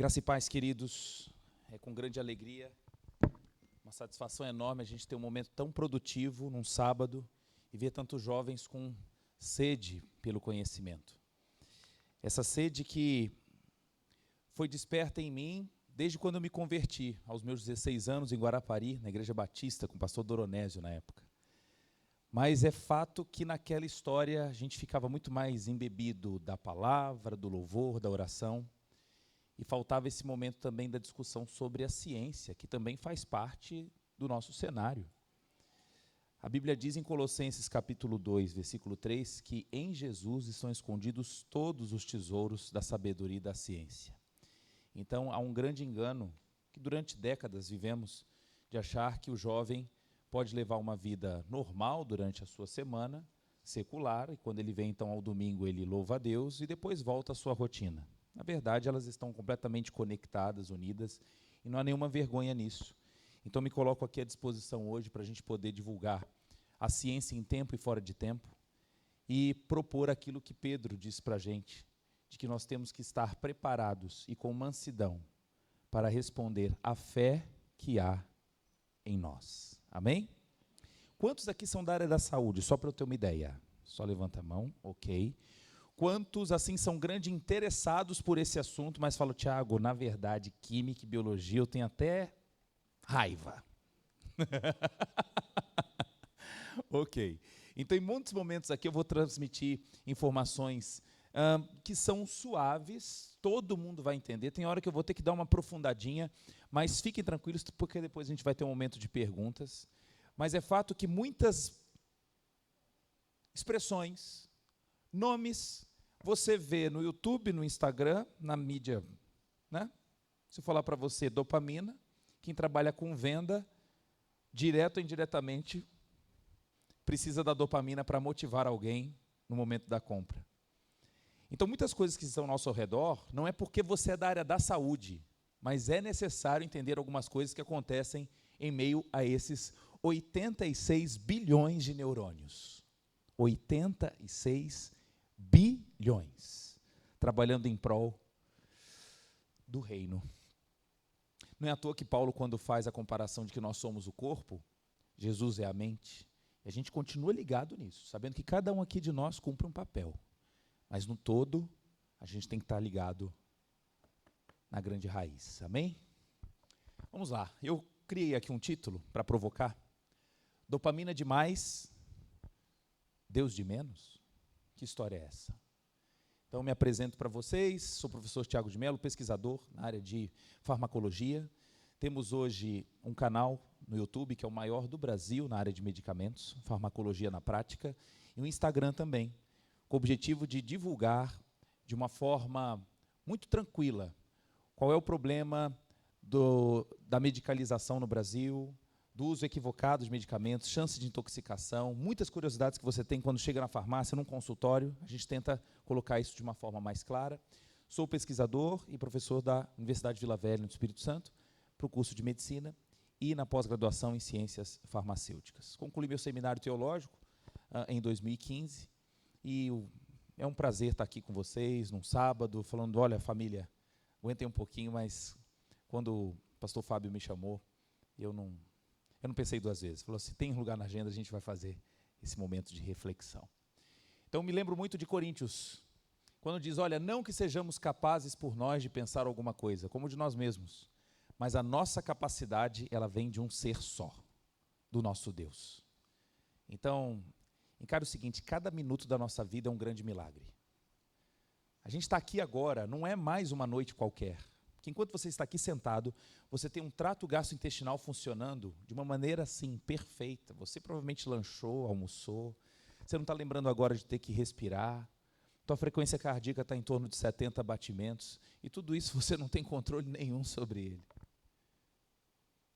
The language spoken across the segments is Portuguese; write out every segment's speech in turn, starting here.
Graça e paz, queridos, é com grande alegria, uma satisfação enorme a gente ter um momento tão produtivo num sábado e ver tantos jovens com sede pelo conhecimento. Essa sede que foi desperta em mim desde quando eu me converti, aos meus 16 anos, em Guarapari, na Igreja Batista, com o pastor Doronésio na época. Mas é fato que naquela história a gente ficava muito mais embebido da palavra, do louvor, da oração, e faltava esse momento também da discussão sobre a ciência, que também faz parte do nosso cenário. A Bíblia diz em Colossenses capítulo 2, versículo 3, que em Jesus estão escondidos todos os tesouros da sabedoria e da ciência. Então, há um grande engano que durante décadas vivemos de achar que o jovem pode levar uma vida normal durante a sua semana, secular, e quando ele vem então ao domingo ele louva a Deus e depois volta à sua rotina. Na verdade, elas estão completamente conectadas, unidas, e não há nenhuma vergonha nisso. Então, me coloco aqui à disposição hoje para a gente poder divulgar a ciência em tempo e fora de tempo e propor aquilo que Pedro disse para a gente, de que nós temos que estar preparados e com mansidão para responder à fé que há em nós. Amém? Quantos aqui são da área da saúde? Só para eu ter uma ideia. Só levanta a mão, ok. Quantos, assim, são grandes interessados por esse assunto, mas falam, Tiago, na verdade, química e biologia, eu tenho até raiva. Ok. Então, em muitos momentos aqui, eu vou transmitir informações que são suaves, todo mundo vai entender. Tem hora que eu vou ter que dar uma aprofundadinha, mas fiquem tranquilos, porque depois a gente vai ter um momento de perguntas. Mas é fato que muitas expressões, nomes, você vê no YouTube, no Instagram, na mídia, né? Se eu falar para você dopamina, quem trabalha com venda, direto ou indiretamente, precisa da dopamina para motivar alguém no momento da compra. Então, muitas coisas que estão ao nosso redor, não é porque você é da área da saúde, mas é necessário entender algumas coisas que acontecem em meio a esses 86 bilhões de neurônios. 86 bilhões, trabalhando em prol do reino. Não é à toa que Paulo, quando faz a comparação de que nós somos o corpo, Jesus é a mente, a gente continua ligado nisso, sabendo que cada um aqui de nós cumpre um papel, mas no todo, a gente tem que estar ligado na grande raiz, amém? Vamos lá, eu criei aqui um título para provocar, dopamina demais, Deus de menos? Que história é essa? Então, me apresento para vocês, sou o professor Tiago de Mello, pesquisador na área de farmacologia. Temos hoje um canal no YouTube, que é o maior do Brasil na área de medicamentos, farmacologia na prática, e um Instagram também, com o objetivo de divulgar de uma forma muito tranquila qual é o problema da medicalização no Brasil, do uso equivocado de medicamentos, chance de intoxicação, muitas curiosidades que você tem quando chega na farmácia, num consultório, a gente tenta colocar isso de uma forma mais clara. Sou pesquisador e professor da Universidade de Vila Velha, no Espírito Santo, para o curso de Medicina e na pós-graduação em Ciências Farmacêuticas. Concluí meu seminário teológico em 2015 e é um prazer estar aqui com vocês, num sábado, falando, olha, família, aguentem um pouquinho, mas quando o pastor Fábio me chamou, eu não pensei duas vezes. Falou, se tem lugar na agenda, a gente vai fazer esse momento de reflexão. Então, me lembro muito de Coríntios, quando diz, olha, não que sejamos capazes por nós de pensar alguma coisa, como de nós mesmos, mas a nossa capacidade, ela vem de um ser só, do nosso Deus. Então, encare o seguinte, cada minuto da nossa vida é um grande milagre. A gente está aqui agora, não é mais uma noite qualquer. Porque enquanto você está aqui sentado, você tem um trato gastrointestinal funcionando de uma maneira, assim, perfeita. Você provavelmente lanchou, almoçou, você não está lembrando agora de ter que respirar, tua frequência cardíaca está em torno de 70 batimentos, e tudo isso você não tem controle nenhum sobre ele.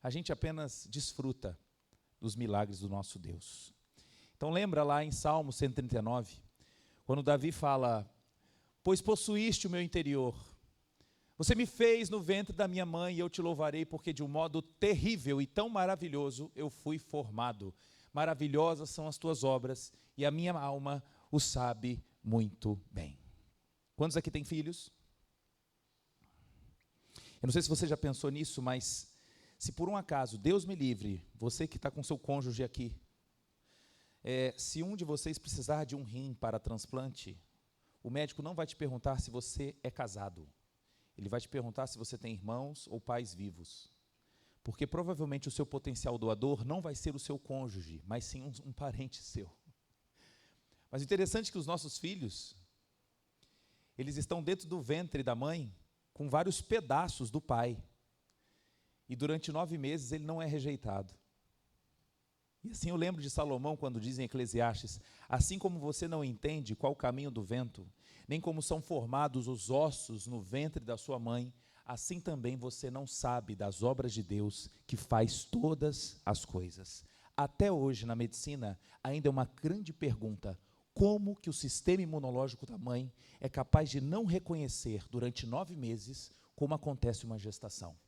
A gente apenas desfruta dos milagres do nosso Deus. Então lembra lá em Salmo 139, quando Davi fala, pois possuíste o meu interior, você me fez no ventre da minha mãe e eu te louvarei, porque de um modo terrível e tão maravilhoso eu fui formado. Maravilhosas são as tuas obras e a minha alma o sabe muito bem. Quantos aqui têm filhos? Eu não sei se você já pensou nisso, mas se por um acaso, Deus me livre, você que está com seu cônjuge aqui, se um de vocês precisar de um rim para transplante, o médico não vai te perguntar se você é casado. Ele vai te perguntar se você tem irmãos ou pais vivos. Porque provavelmente o seu potencial doador não vai ser o seu cônjuge, mas sim um parente seu. Mas o interessante é que os nossos filhos, eles estão dentro do ventre da mãe com vários pedaços do pai. E durante 9 meses ele não é rejeitado. E assim eu lembro de Salomão quando diz em Eclesiastes: assim como você não entende qual o caminho do vento, nem como são formados os ossos no ventre da sua mãe, assim também você não sabe das obras de Deus que faz todas as coisas. Até hoje na medicina ainda é uma grande pergunta: como que o sistema imunológico da mãe é capaz de não reconhecer durante 9 meses como acontece uma gestação?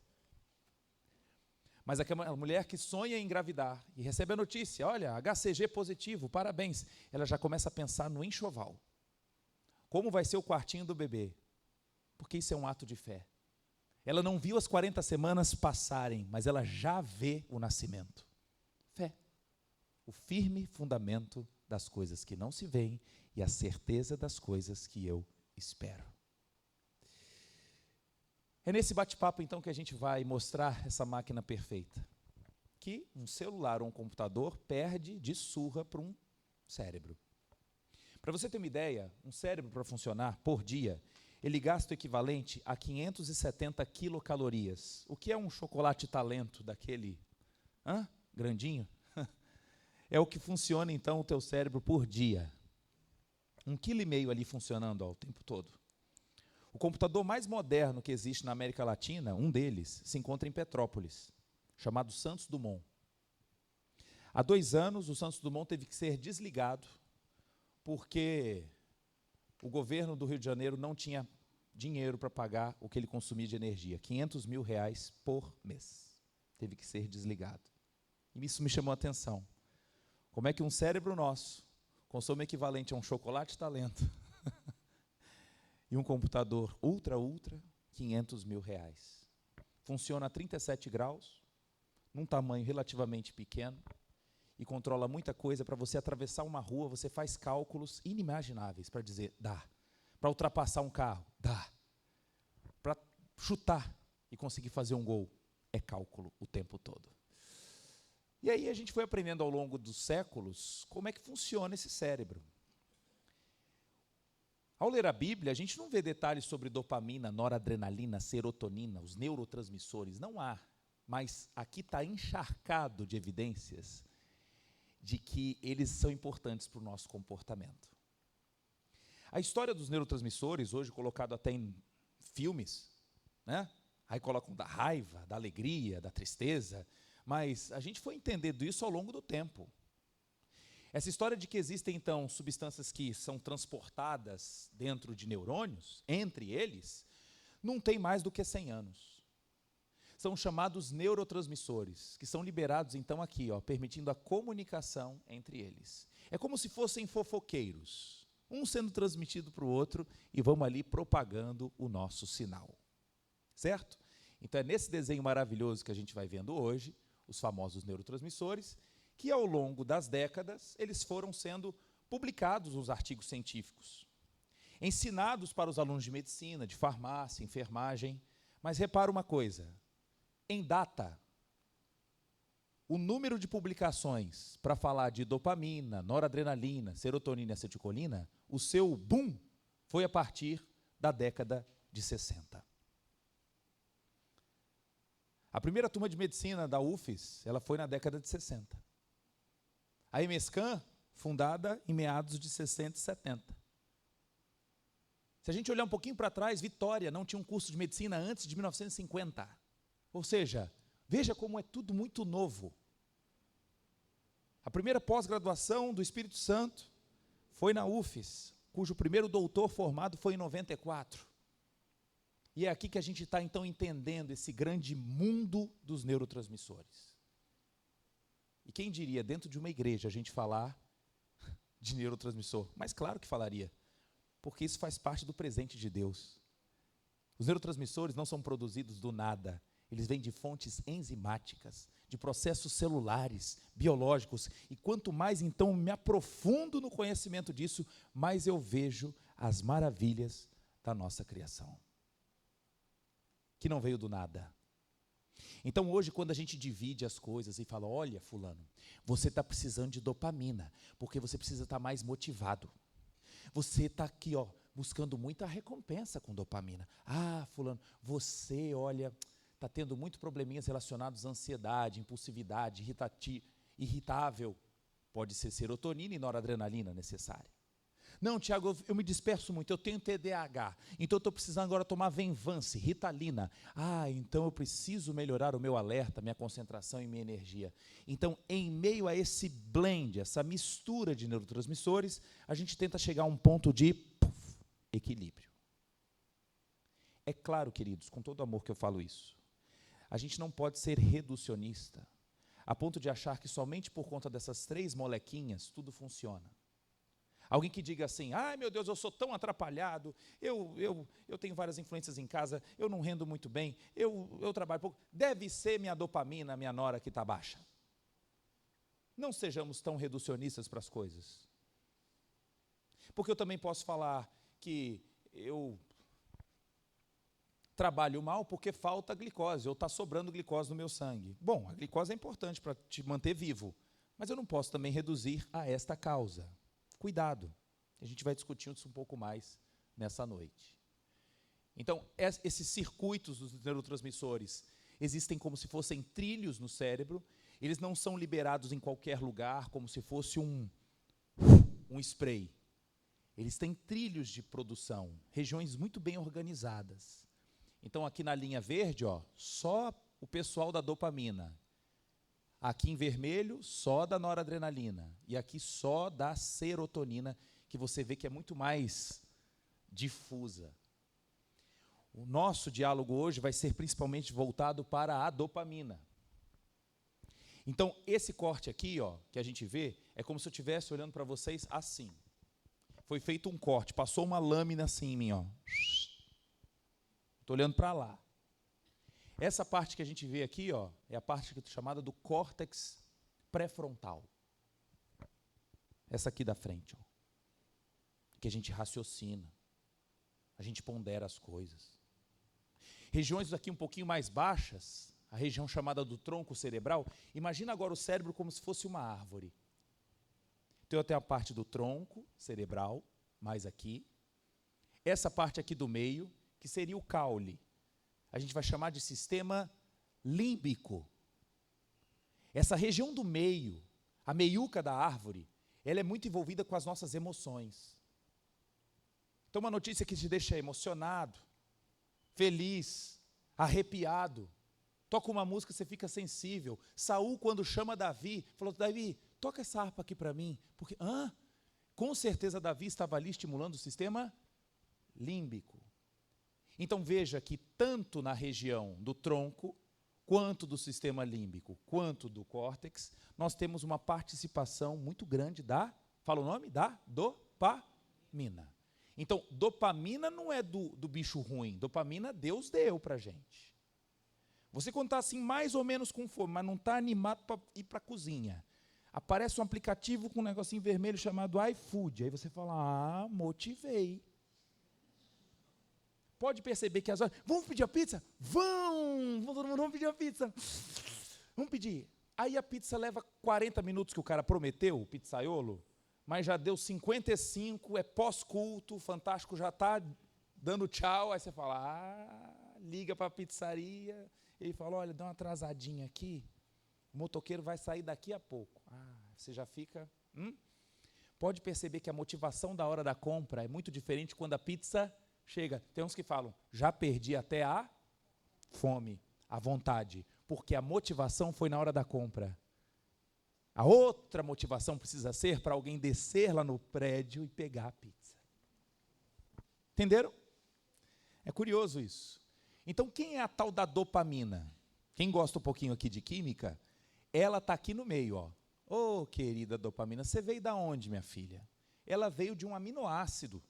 Mas aquela mulher que sonha em engravidar e recebe a notícia, olha, HCG positivo, parabéns, ela já começa a pensar no enxoval. Como vai ser o quartinho do bebê? Porque isso é um ato de fé. Ela não viu as 40 semanas passarem, mas ela já vê o nascimento. Fé. O firme fundamento das coisas que não se veem e a certeza das coisas que eu espero. É nesse bate-papo, então, que a gente vai mostrar essa máquina perfeita. Que um celular ou um computador perde de surra para um cérebro. Para você ter uma ideia, um cérebro para funcionar por dia, ele gasta o equivalente a 570 quilocalorias. O que é um chocolate talento daquele grandinho? É o que funciona, então, o teu cérebro por dia. 1,5 kg ali funcionando o tempo todo. O computador mais moderno que existe na América Latina, um deles, se encontra em Petrópolis, chamado Santos Dumont. Há 2 anos, o Santos Dumont teve que ser desligado, porque o governo do Rio de Janeiro não tinha dinheiro para pagar o que ele consumia de energia, R$500 mil por mês. Teve que ser desligado. E isso me chamou a atenção. Como é que um cérebro nosso consome o equivalente a um chocolate talento e um computador ultra, R$500 mil. Funciona a 37 graus, num tamanho relativamente pequeno, e controla muita coisa. Para você atravessar uma rua, você faz cálculos inimagináveis para dizer, dá. Para ultrapassar um carro, dá. Para chutar e conseguir fazer um gol, é cálculo o tempo todo. E aí a gente foi aprendendo ao longo dos séculos como é que funciona esse cérebro. Ao ler a Bíblia, a gente não vê detalhes sobre dopamina, noradrenalina, serotonina, os neurotransmissores, não há. Mas aqui está encharcado de evidências de que eles são importantes para o nosso comportamento. A história dos neurotransmissores, hoje colocado até em filmes, né? Aí colocam da raiva, da alegria, da tristeza, mas a gente foi entendendo isso ao longo do tempo. Essa história de que existem, então, substâncias que são transportadas dentro de neurônios, entre eles, não tem mais do que 100 anos. São chamados neurotransmissores, que são liberados, então, aqui, permitindo a comunicação entre eles. É como se fossem fofoqueiros, um sendo transmitido para o outro, e vamos ali propagando o nosso sinal. Certo? Então, é nesse desenho maravilhoso que a gente vai vendo hoje, os famosos neurotransmissores, que ao longo das décadas, eles foram sendo publicados nos artigos científicos, ensinados para os alunos de medicina, de farmácia, enfermagem. Mas repara uma coisa, em data, o número de publicações para falar de dopamina, noradrenalina, serotonina e acetilcolina, o seu boom foi a partir da década de 60. A primeira turma de medicina da UFES, ela foi na década de 60. A EMESCAN, fundada em meados de 60 e 70. Se a gente olhar um pouquinho para trás, Vitória não tinha um curso de medicina antes de 1950. Ou seja, veja como é tudo muito novo. A primeira pós-graduação do Espírito Santo foi na UFES, cujo primeiro doutor formado foi em 94. E é aqui que a gente está, então, entendendo esse grande mundo dos neurotransmissores. E quem diria, dentro de uma igreja, a gente falar de neurotransmissor? Mas claro que falaria, porque isso faz parte do presente de Deus. Os neurotransmissores não são produzidos do nada. Eles vêm de fontes enzimáticas, de processos celulares, biológicos. E quanto mais, então, me aprofundo no conhecimento disso, mais eu vejo as maravilhas da nossa criação, que não veio do nada. Então, hoje, quando a gente divide as coisas e fala, olha, fulano, você está precisando de dopamina, porque você precisa estar mais motivado. Você está aqui, ó, buscando muita recompensa com dopamina. Ah, fulano, você, olha, está tendo muito probleminhas relacionados à ansiedade, impulsividade, irritável. Pode ser serotonina e noradrenalina necessária. Não, Tiago, eu me disperso muito, eu tenho TDAH, então eu estou precisando agora tomar Venvance, Ritalina. Ah, então eu preciso melhorar o meu alerta, minha concentração e minha energia. Então, em meio a esse blend, essa mistura de neurotransmissores, a gente tenta chegar a um ponto de equilíbrio. É claro, queridos, com todo amor que eu falo isso, a gente não pode ser reducionista, a ponto de achar que somente por conta dessas 3 molequinhas tudo funciona. Alguém que diga assim, ai meu Deus, eu sou tão atrapalhado, eu tenho várias influências em casa, eu não rendo muito bem, eu trabalho pouco, deve ser minha dopamina, minha nora que está baixa. Não sejamos tão reducionistas para as coisas. Porque eu também posso falar que eu trabalho mal porque falta glicose, ou está sobrando glicose no meu sangue. Bom, a glicose é importante para te manter vivo, mas eu não posso também reduzir a esta causa. Cuidado, a gente vai discutir isso um pouco mais nessa noite. Então, esses circuitos dos neurotransmissores existem como se fossem trilhos no cérebro, eles não são liberados em qualquer lugar, como se fosse um spray. Eles têm trilhos de produção, regiões muito bem organizadas. Então, aqui na linha verde, ó, só o pessoal da dopamina. Aqui em vermelho, só da noradrenalina. E aqui só da serotonina, que você vê que é muito mais difusa. O nosso diálogo hoje vai ser principalmente voltado para a dopamina. Então, esse corte aqui, ó, que a gente vê, é como se eu estivesse olhando para vocês assim. Foi feito um corte, passou uma lâmina assim em mim, ó. Estou olhando para lá. Essa parte que a gente vê aqui, ó, é a parte chamada do córtex pré-frontal. Essa aqui da frente, ó, que a gente raciocina, a gente pondera as coisas. Regiões aqui um pouquinho mais baixas, a região chamada do tronco cerebral, imagina agora o cérebro como se fosse uma árvore. Então eu tenho a parte do tronco cerebral, mais aqui. Essa parte aqui do meio, que seria o caule. A gente vai chamar de sistema límbico. Essa região do meio, a meiuca da árvore, ela é muito envolvida com as nossas emoções. Então, uma notícia que te deixa emocionado, feliz, arrepiado. Toca uma música, você fica sensível. Saul, quando chama Davi, falou, Davi, toca essa harpa aqui para mim. Porque, com certeza Davi estava ali estimulando o sistema límbico. Então veja que tanto na região do tronco, quanto do sistema límbico, quanto do córtex, nós temos uma participação muito grande fala o nome? Da dopamina. Então, dopamina não é do bicho ruim, dopamina Deus deu para a gente. Você quando está assim mais ou menos com fome, mas não está animado para ir para a cozinha, aparece um aplicativo com um negocinho vermelho chamado iFood, aí você fala, motivei. Pode perceber que as horas, vamos pedir a pizza? Vamos pedir a pizza. Vamos pedir. Aí a pizza leva 40 minutos que o cara prometeu, o pizzaiolo, mas já deu 55, é pós-culto, o Fantástico já está dando tchau, aí você fala, liga para a pizzaria, ele fala, olha, dá uma atrasadinha aqui, o motoqueiro vai sair daqui a pouco. Você já fica... Pode perceber que a motivação da hora da compra é muito diferente quando a pizza... chega, tem uns que falam, já perdi até a fome, a vontade, porque a motivação foi na hora da compra. A outra motivação precisa ser para alguém descer lá no prédio e pegar a pizza. Entenderam? É curioso isso. Então, quem é a tal da dopamina? Quem gosta um pouquinho aqui de química, ela está aqui no meio, ó. Ô, querida dopamina, você veio da onde, minha filha? Ela veio de um aminoácido,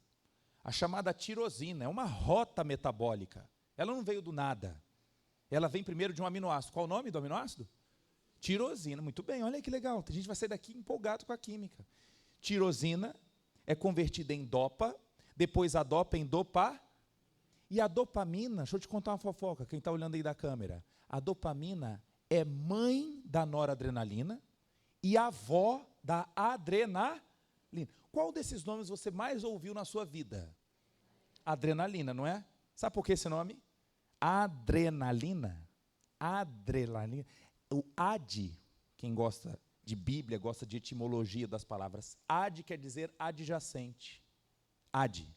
a chamada tirosina, é uma rota metabólica. Ela não veio do nada. Ela vem primeiro de um aminoácido. Qual o nome do aminoácido? Tirosina. Muito bem, olha que legal. A gente vai sair daqui empolgado com a química. Tirosina é convertida em dopa, depois a dopa em dopa. E a dopamina, deixa eu te contar uma fofoca, quem está olhando aí da câmera. A dopamina é mãe da noradrenalina e avó da adrenalina. Qual desses nomes você mais ouviu na sua vida? Adrenalina, não é? Sabe por que esse nome? Adrenalina. Adrenalina. O ad, quem gosta de Bíblia, gosta de etimologia das palavras. Ad quer dizer adjacente. Ad.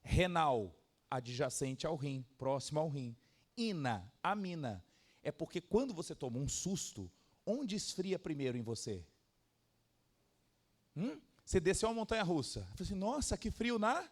Renal, adjacente ao rim, próximo ao rim. Ina, amina. É porque quando você toma um susto, onde esfria primeiro em você? Você desceu uma montanha-russa. Você assim, nossa, que frio na...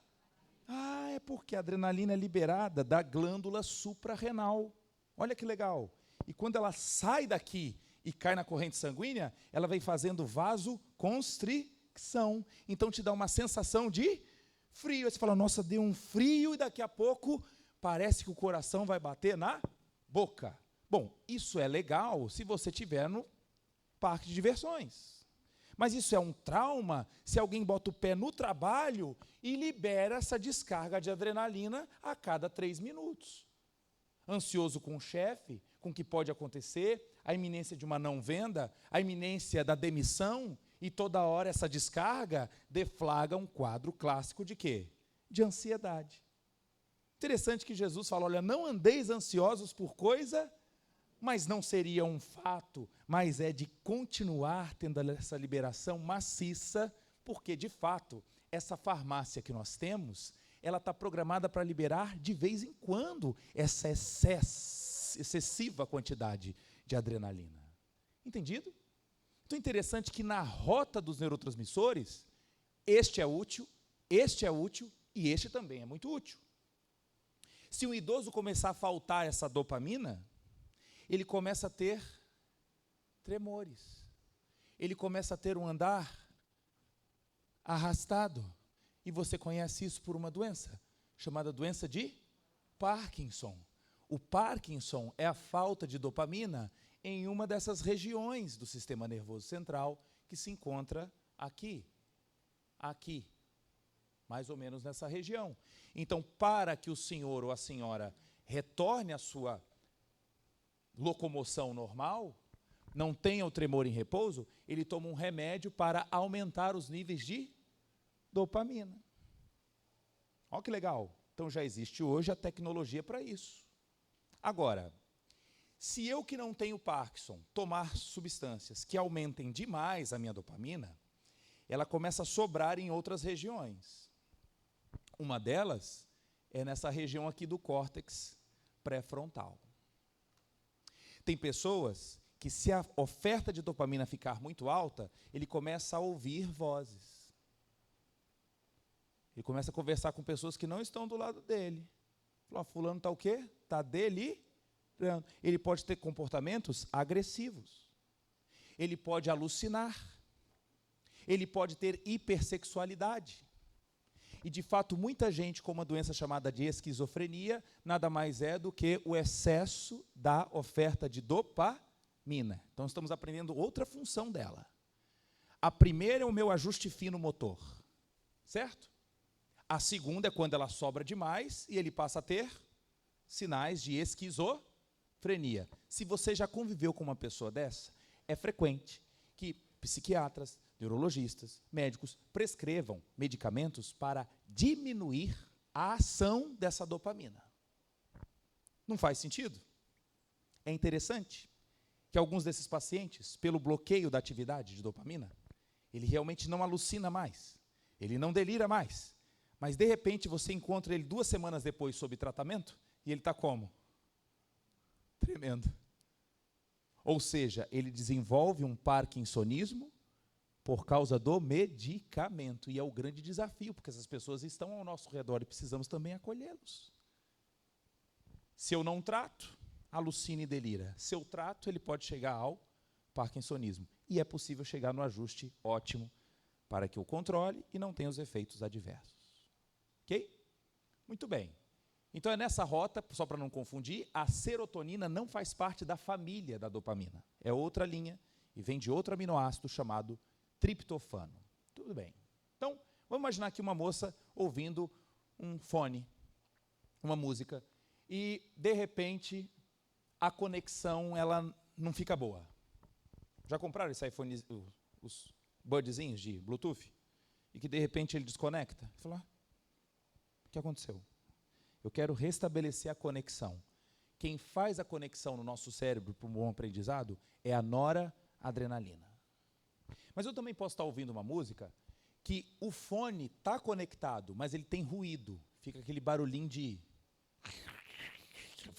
é porque a adrenalina é liberada da glândula suprarrenal. Olha que legal. E quando ela sai daqui e cai na corrente sanguínea, ela vem fazendo vasoconstricção. Então te dá uma sensação de frio. Aí você fala, nossa, deu um frio e daqui a pouco parece que o coração vai bater na boca. Bom, isso é legal se você estiver no parque de diversões. Mas isso é um trauma se alguém bota o pé no trabalho e libera essa descarga de adrenalina a cada 3 minutos. Ansioso com o chefe, com o que pode acontecer, a iminência de uma não venda, a iminência da demissão, e toda hora essa descarga deflagra um quadro clássico de quê? De ansiedade. Interessante que Jesus fala, olha, não andeis ansiosos por coisa, mas não seria um fato, mas é de continuar tendo essa liberação maciça, porque, de fato, essa farmácia que nós temos, ela está programada para liberar, de vez em quando, essa excessiva quantidade de adrenalina. Entendido? Então, interessante que na rota dos neurotransmissores, este é útil e este também é muito útil. Se um idoso começar a faltar essa dopamina, ele começa a ter tremores. Ele começa a ter um andar arrastado. E você conhece isso por uma doença, chamada doença de Parkinson. O Parkinson é a falta de dopamina em uma dessas regiões do sistema nervoso central que se encontra aqui, mais ou menos nessa região. Então, para que o senhor ou a senhora retorne à sua locomoção normal, não tenha o tremor em repouso, ele toma um remédio para aumentar os níveis de dopamina. Olha que legal. Então já existe hoje a tecnologia para isso. Agora, se eu que não tenho Parkinson tomar substâncias que aumentem demais a minha dopamina, ela começa a sobrar em outras regiões. Uma delas é nessa região aqui do córtex pré-frontal. Tem pessoas que, se a oferta de dopamina ficar muito alta, ele começa a ouvir vozes. Ele começa a conversar com pessoas que não estão do lado dele. Fala, fulano está o quê? Está delirando. Ele pode ter comportamentos agressivos. Ele pode alucinar. Ele pode ter hipersexualidade. E, de fato, muita gente com uma doença chamada de esquizofrenia, nada mais é do que o excesso da oferta de dopamina. Então, estamos aprendendo outra função dela. A primeira é o meu ajuste fino motor, certo? A segunda é quando ela sobra demais e ele passa a ter sinais de esquizofrenia. Se você já conviveu com uma pessoa dessa, é frequente que psiquiatras, neurologistas, médicos prescrevam medicamentos para diminuir a ação dessa dopamina. Não faz sentido? É interessante que alguns desses pacientes, pelo bloqueio da atividade de dopamina, ele realmente não alucina mais, ele não delira mais, mas de repente você encontra ele 2 semanas depois sob tratamento e ele está como? Tremendo. Ou seja, ele desenvolve um parkinsonismo por causa do medicamento. E é o grande desafio, porque essas pessoas estão ao nosso redor e precisamos também acolhê-los. Se eu não trato, alucina e delira. Se eu trato, ele pode chegar ao parkinsonismo. E é possível chegar no ajuste ótimo para que eu controle e não tenha os efeitos adversos. Ok? Muito bem. Então é nessa rota, só para não confundir, a serotonina não faz parte da família da dopamina. É outra linha e vem de outro aminoácido chamado triptofano. Tudo bem. Então, vamos imaginar aqui uma moça ouvindo um fone, uma música, e, de repente, a conexão ela não fica boa. Já compraram esse iPhone, os budzinhos de Bluetooth? E que, de repente, ele desconecta? Você fala, o que aconteceu? Eu quero restabelecer a conexão. Quem faz a conexão no nosso cérebro para um bom aprendizado é a noradrenalina. Mas eu também posso estar ouvindo uma música que o fone está conectado, mas ele tem ruído. Fica aquele barulhinho de...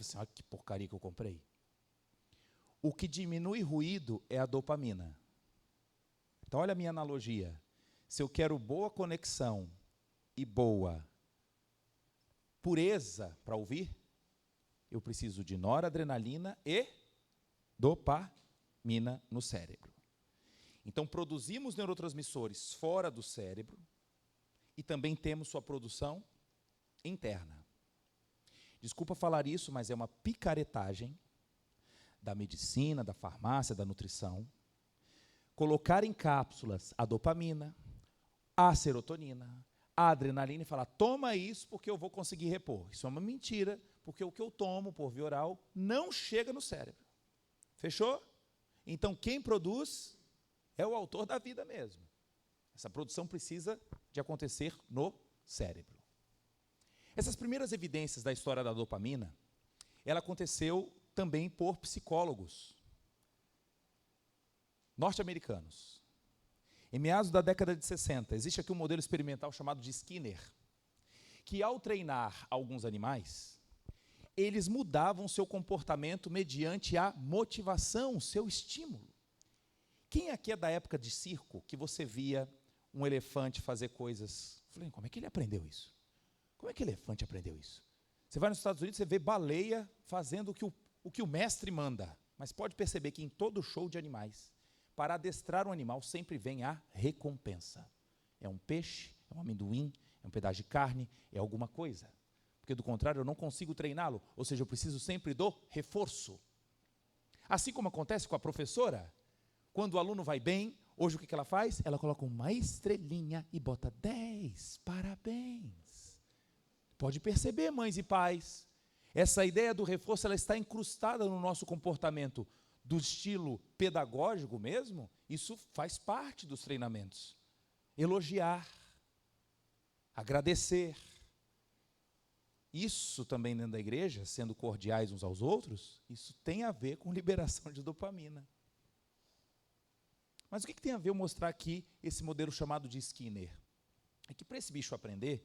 Assim, olha que porcaria que eu comprei. O que diminui ruído é a dopamina. Então, olha a minha analogia. Se eu quero boa conexão e boa pureza para ouvir, eu preciso de noradrenalina e dopamina no cérebro. Então, produzimos neurotransmissores fora do cérebro e também temos sua produção interna. Desculpa falar isso, mas é uma picaretagem da medicina, da farmácia, da nutrição, colocar em cápsulas a dopamina, a serotonina, a adrenalina e falar, toma isso porque eu vou conseguir repor. Isso é uma mentira, porque o que eu tomo por via oral não chega no cérebro. Fechou? Então, quem produz é o autor da vida mesmo. Essa produção precisa de acontecer no cérebro. Essas primeiras evidências da história da dopamina, ela aconteceu também por psicólogos norte-americanos. Em meados da década de 60, existe aqui um modelo experimental chamado de Skinner, que ao treinar alguns animais, eles mudavam seu comportamento mediante a motivação, seu estímulo. Quem aqui é da época de circo, que você via um elefante fazer coisas? Falei, como é que ele aprendeu isso? Como é que elefante aprendeu isso? Você vai nos Estados Unidos, você vê baleia fazendo o que o mestre manda. Mas pode perceber que em todo show de animais, para adestrar um animal, sempre vem a recompensa. É um peixe, é um amendoim, é um pedaço de carne, é alguma coisa. Porque, do contrário, eu não consigo treiná-lo. Ou seja, eu preciso sempre do reforço. Assim como acontece com a professora, quando o aluno vai bem, hoje o que ela faz? Ela coloca uma estrelinha e bota 10, parabéns. Pode perceber, mães e pais, essa ideia do reforço ela está incrustada no nosso comportamento do estilo pedagógico mesmo. Isso faz parte dos treinamentos. Elogiar, agradecer. Isso também dentro da igreja, sendo cordiais uns aos outros, isso tem a ver com liberação de dopamina. Mas o que tem a ver eu mostrar aqui esse modelo chamado de Skinner? É que para esse bicho aprender,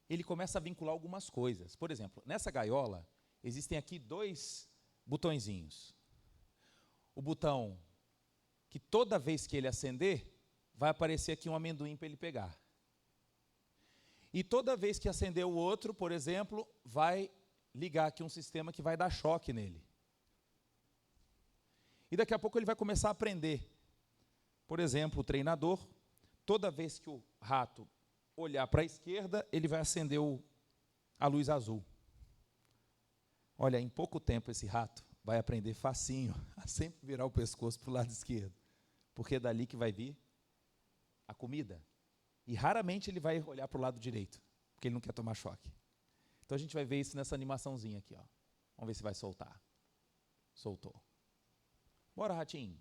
ele começa a vincular algumas coisas. Por exemplo, nessa gaiola, existem aqui 2 botõezinhos. O botão que toda vez que ele acender, vai aparecer aqui um amendoim para ele pegar. E toda vez que acender o outro, por exemplo, vai ligar aqui um sistema que vai dar choque nele. E daqui a pouco ele vai começar a aprender. Por exemplo, o treinador, toda vez que o rato olhar para a esquerda, ele vai acender a luz azul. Olha, em pouco tempo esse rato vai aprender facinho a sempre virar o pescoço para o lado esquerdo, porque é dali que vai vir a comida. E raramente ele vai olhar para o lado direito, porque ele não quer tomar choque. Então a gente vai ver isso nessa animaçãozinha aqui, ó. Vamos ver se vai soltar. Soltou. Bora, ratinho.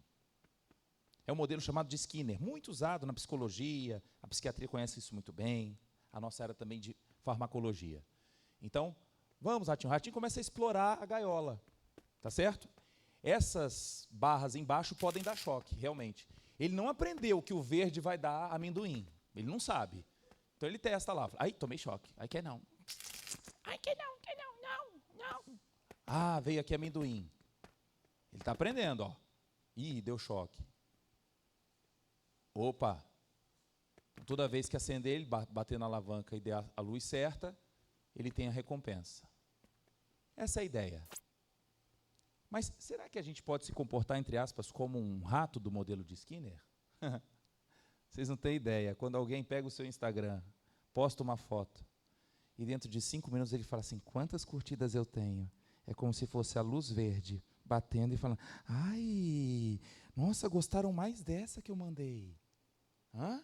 É um modelo chamado de Skinner, muito usado na psicologia, a psiquiatria conhece isso muito bem, a nossa área também de farmacologia. Então, vamos, ratinho. O ratinho começa a explorar a gaiola, tá certo? Essas barras embaixo podem dar choque, realmente. Ele não aprendeu que o verde vai dar amendoim, ele não sabe. Então ele testa lá, ai, tomei choque, ai, quer não. Ai, quer não, não. Ah, veio aqui amendoim. Ele está aprendendo, ó. Ih, deu choque. Opa, toda vez que acender ele, bater na alavanca e der a luz certa, ele tem a recompensa. Essa é a ideia. Mas será que a gente pode se comportar, entre aspas, como um rato do modelo de Skinner? Vocês não têm ideia. Quando alguém pega o seu Instagram, posta uma foto e dentro de 5 minutos ele fala assim, quantas curtidas eu tenho? É como se fosse a luz verde batendo e falando, ai, nossa, gostaram mais dessa que eu mandei. Hã?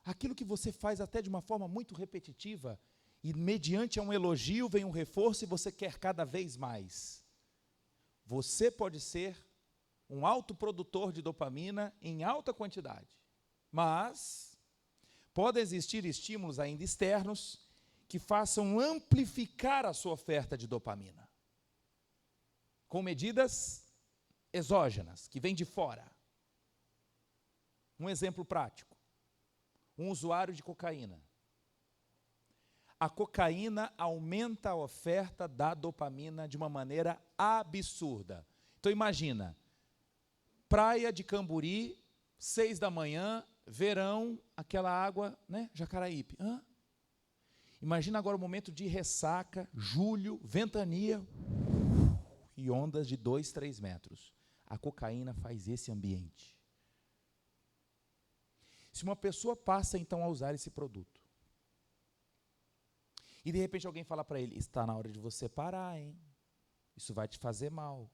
Aquilo que você faz até de uma forma muito repetitiva, e mediante a um elogio vem um reforço e você quer cada vez mais. Você pode ser um autoprodutor de dopamina em alta quantidade, mas podem existir estímulos ainda externos que façam amplificar a sua oferta de dopamina, com medidas exógenas, que vêm de fora. Um exemplo prático, um usuário de cocaína. A cocaína aumenta a oferta da dopamina de uma maneira absurda. Então imagina, praia de Camburi, 6 da manhã, verão, aquela água, né, Jacaraípe. Imagina agora o momento de ressaca, julho, ventania, e ondas de 2, 3 metros. A cocaína faz esse ambiente. Se uma pessoa passa então a usar esse produto, e de repente alguém fala para ele, está na hora de você parar, hein? Isso vai te fazer mal.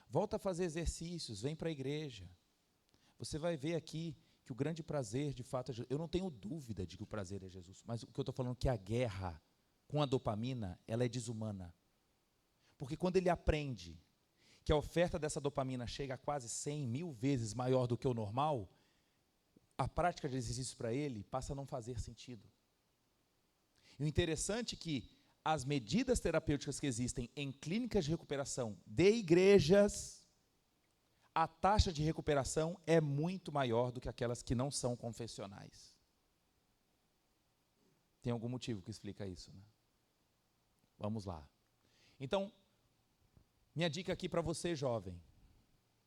Volta a fazer exercícios, vem para a igreja. Você vai ver aqui que o grande prazer, de fato, é Jesus. Eu não tenho dúvida de que o prazer é Jesus, mas o que eu estou falando é que a guerra com a dopamina, ela é desumana. Porque quando ele aprende que a oferta dessa dopamina chega a quase 100 mil vezes maior do que o normal, a prática de exercício para ele passa a não fazer sentido. E o interessante é que as medidas terapêuticas que existem em clínicas de recuperação de igrejas, a taxa de recuperação é muito maior do que aquelas que não são confessionais. Tem algum motivo que explica isso, né? Vamos lá. Então, minha dica aqui para você, jovem.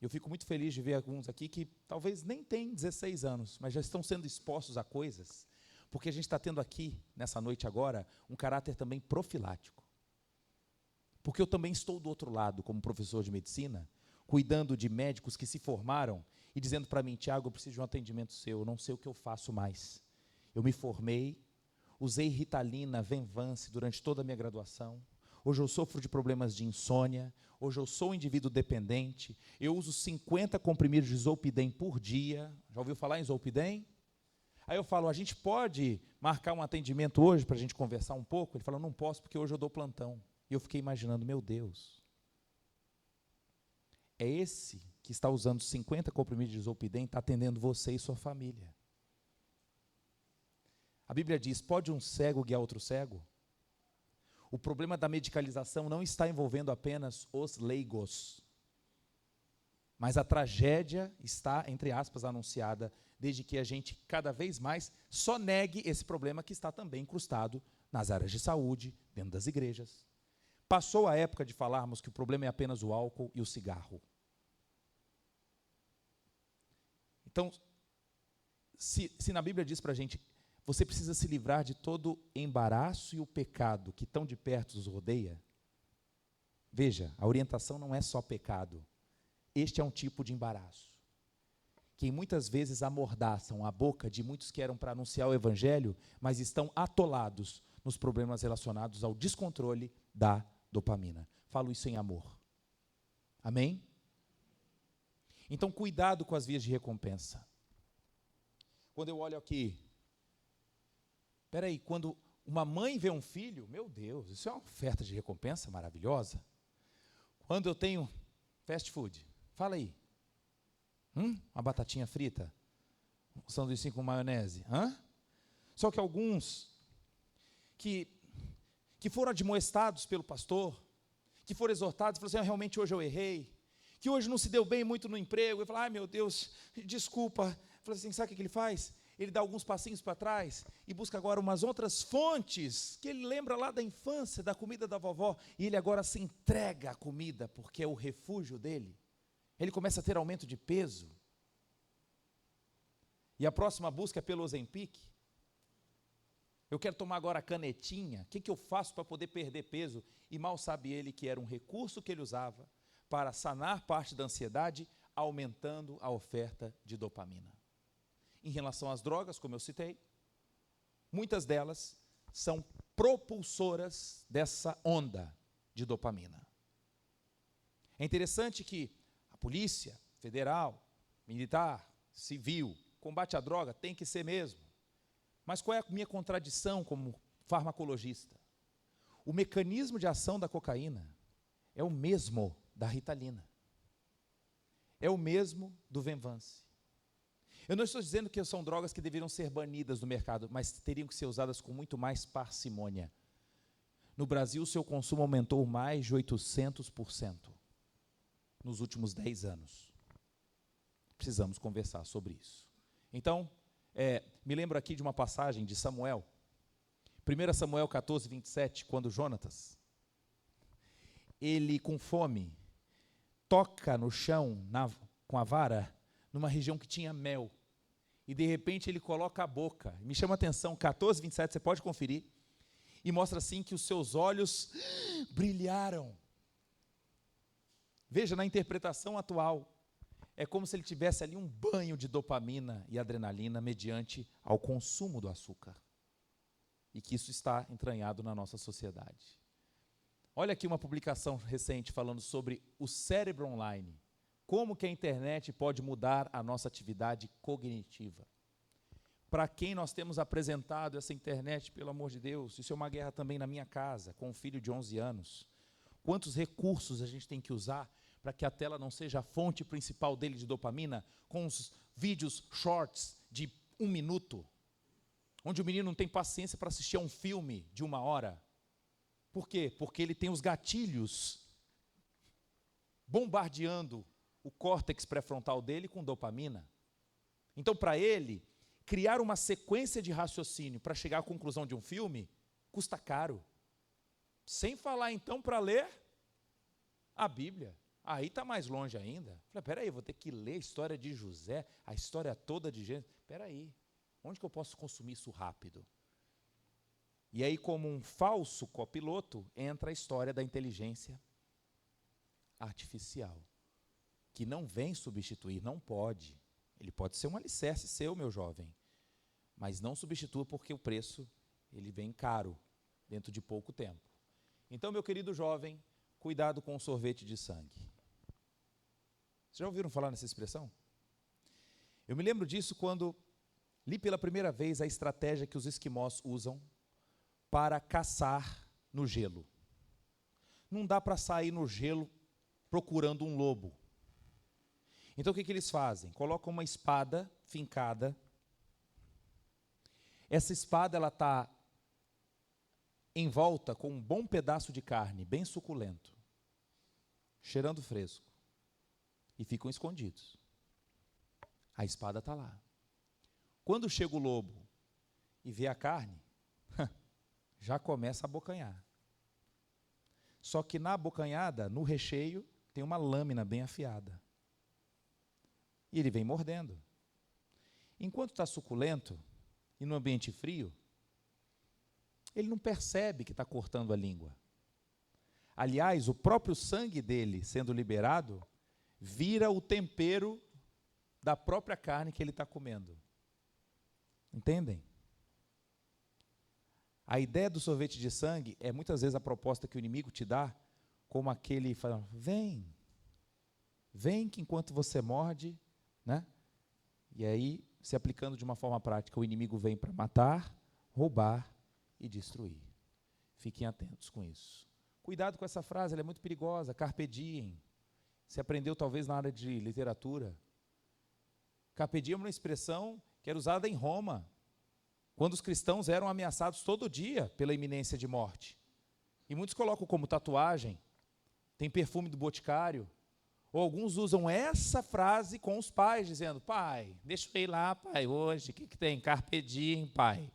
Eu fico muito feliz de ver alguns aqui que talvez nem têm 16 anos, mas já estão sendo expostos a coisas, porque a gente está tendo aqui, nessa noite agora, um caráter também profilático. Porque eu também estou do outro lado, como professor de medicina, cuidando de médicos que se formaram e dizendo para mim, Tiago, eu preciso de um atendimento seu, eu não sei o que eu faço mais. Eu me formei, usei Ritalina, Venvance durante toda a minha graduação, hoje eu sofro de problemas de insônia, hoje eu sou um indivíduo dependente, eu uso 50 comprimidos de Zolpidem por dia, já ouviu falar em Zolpidem? Aí eu falo, a gente pode marcar um atendimento hoje para a gente conversar um pouco? Ele falou, não posso porque hoje eu dou plantão. E eu fiquei imaginando, meu Deus, é esse que está usando 50 comprimidos de Zolpidem, está atendendo você e sua família. A Bíblia diz, pode um cego guiar outro cego? O problema da medicalização não está envolvendo apenas os leigos, mas a tragédia está, entre aspas, anunciada, desde que a gente cada vez mais só negue esse problema que está também incrustado nas áreas de saúde, dentro das igrejas. Passou a época de falarmos que o problema é apenas o álcool e o cigarro. Então, se na Bíblia diz para a gente, você precisa se livrar de todo embaraço e o pecado que tão de perto os rodeia, veja, a orientação não é só pecado. Este é um tipo de embaraço, que muitas vezes amordaçam a boca de muitos que eram para anunciar o Evangelho, mas estão atolados nos problemas relacionados ao descontrole da dopamina. Falo isso em amor. Amém? Então, cuidado com as vias de recompensa. Quando eu olho aqui, quando uma mãe vê um filho, meu Deus, isso é uma oferta de recompensa maravilhosa. Quando eu tenho fast food, fala aí, uma batatinha frita, um sanduíche com maionese, Só que alguns que foram admoestados pelo pastor, que foram exortados, falaram assim, realmente hoje eu errei, que hoje não se deu bem muito no emprego, e falaram, ai meu Deus, desculpa, falei assim, sabe o que ele faz? Ele dá alguns passinhos para trás e busca agora umas outras fontes que ele lembra lá da infância, da comida da vovó, e ele agora se entrega à comida, porque é o refúgio dele. Ele começa a ter aumento de peso. E a próxima busca é pelo Ozempic. Eu quero tomar agora a canetinha, o que eu faço para poder perder peso? E mal sabe ele que era um recurso que ele usava para sanar parte da ansiedade, aumentando a oferta de dopamina. Em relação às drogas, como eu citei, muitas delas são propulsoras dessa onda de dopamina. É interessante que a polícia federal, militar, civil, combate à droga tem que ser mesmo. Mas qual é a minha contradição como farmacologista? O mecanismo de ação da cocaína é o mesmo da Ritalina. É o mesmo do Venvance. Eu não estou dizendo que são drogas que deveriam ser banidas do mercado, mas teriam que ser usadas com muito mais parcimônia. No Brasil, o seu consumo aumentou mais de 800% nos últimos 10 anos. Precisamos conversar sobre isso. Então, me lembro aqui de uma passagem de Samuel, 1 Samuel 14, 27, quando Jonatas, ele com fome, toca no chão com a vara, numa região que tinha mel, e de repente ele coloca a boca, me chama a atenção, 14, 27, você pode conferir, e mostra assim que os seus olhos brilharam. Veja, na interpretação atual, é como se ele tivesse ali um banho de dopamina e adrenalina mediante ao consumo do açúcar. E que isso está entranhado na nossa sociedade. Olha aqui uma publicação recente falando sobre o cérebro online. Como que a internet pode mudar a nossa atividade cognitiva. Para quem nós temos apresentado essa internet, pelo amor de Deus, isso é uma guerra também na minha casa, com um filho de 11 anos. Quantos recursos a gente tem que usar para que a tela não seja a fonte principal dele de dopamina, com os vídeos shorts de 1 minuto, onde o menino não tem paciência para assistir a um filme de 1 hora. Por quê? Porque ele tem os gatilhos bombardeando o córtex pré-frontal dele com dopamina. Então, para ele, criar uma sequência de raciocínio para chegar à conclusão de um filme, custa caro. Sem falar, então, para ler a Bíblia. Aí está mais longe ainda. Falei, peraí, vou ter que ler a história de José, a história toda de Gênesis. Peraí, onde que eu posso consumir isso rápido? E aí, como um falso copiloto, entra a história da inteligência artificial, que não vem substituir, não pode. Ele pode ser um alicerce seu, meu jovem, mas não substitua porque o preço ele vem caro dentro de pouco tempo. Então, meu querido jovem, cuidado com o sorvete de sangue. Vocês já ouviram falar nessa expressão? Eu me lembro disso quando li pela primeira vez a estratégia que os esquimós usam para caçar no gelo. Não dá para sair no gelo procurando um lobo. Então o que eles fazem? Colocam uma espada fincada. Essa espada ela está em volta com um bom pedaço de carne, bem suculento, cheirando fresco. E ficam escondidos. A espada está lá. Quando chega o lobo e vê a carne, já começa a abocanhar. Só que na abocanhada, no recheio, tem uma lâmina bem afiada. E ele vem mordendo. Enquanto está suculento, e no ambiente frio, ele não percebe que está cortando a língua. Aliás, o próprio sangue dele sendo liberado, vira o tempero da própria carne que ele está comendo. Entendem? A ideia do sorvete de sangue é muitas vezes a proposta que o inimigo te dá, como aquele falando, vem que enquanto você morde, né? E aí, se aplicando de uma forma prática, o inimigo vem para matar, roubar e destruir. Fiquem atentos com isso. Cuidado com essa frase, ela é muito perigosa, carpe diem. Você aprendeu talvez na área de literatura. Carpe diem é uma expressão que era usada em Roma, quando os cristãos eram ameaçados todo dia pela iminência de morte. E muitos colocam como tatuagem, tem perfume do boticário, ou alguns usam essa frase com os pais, dizendo, pai, deixa eu ir lá, pai, hoje, o que tem? Carpe diem, pai.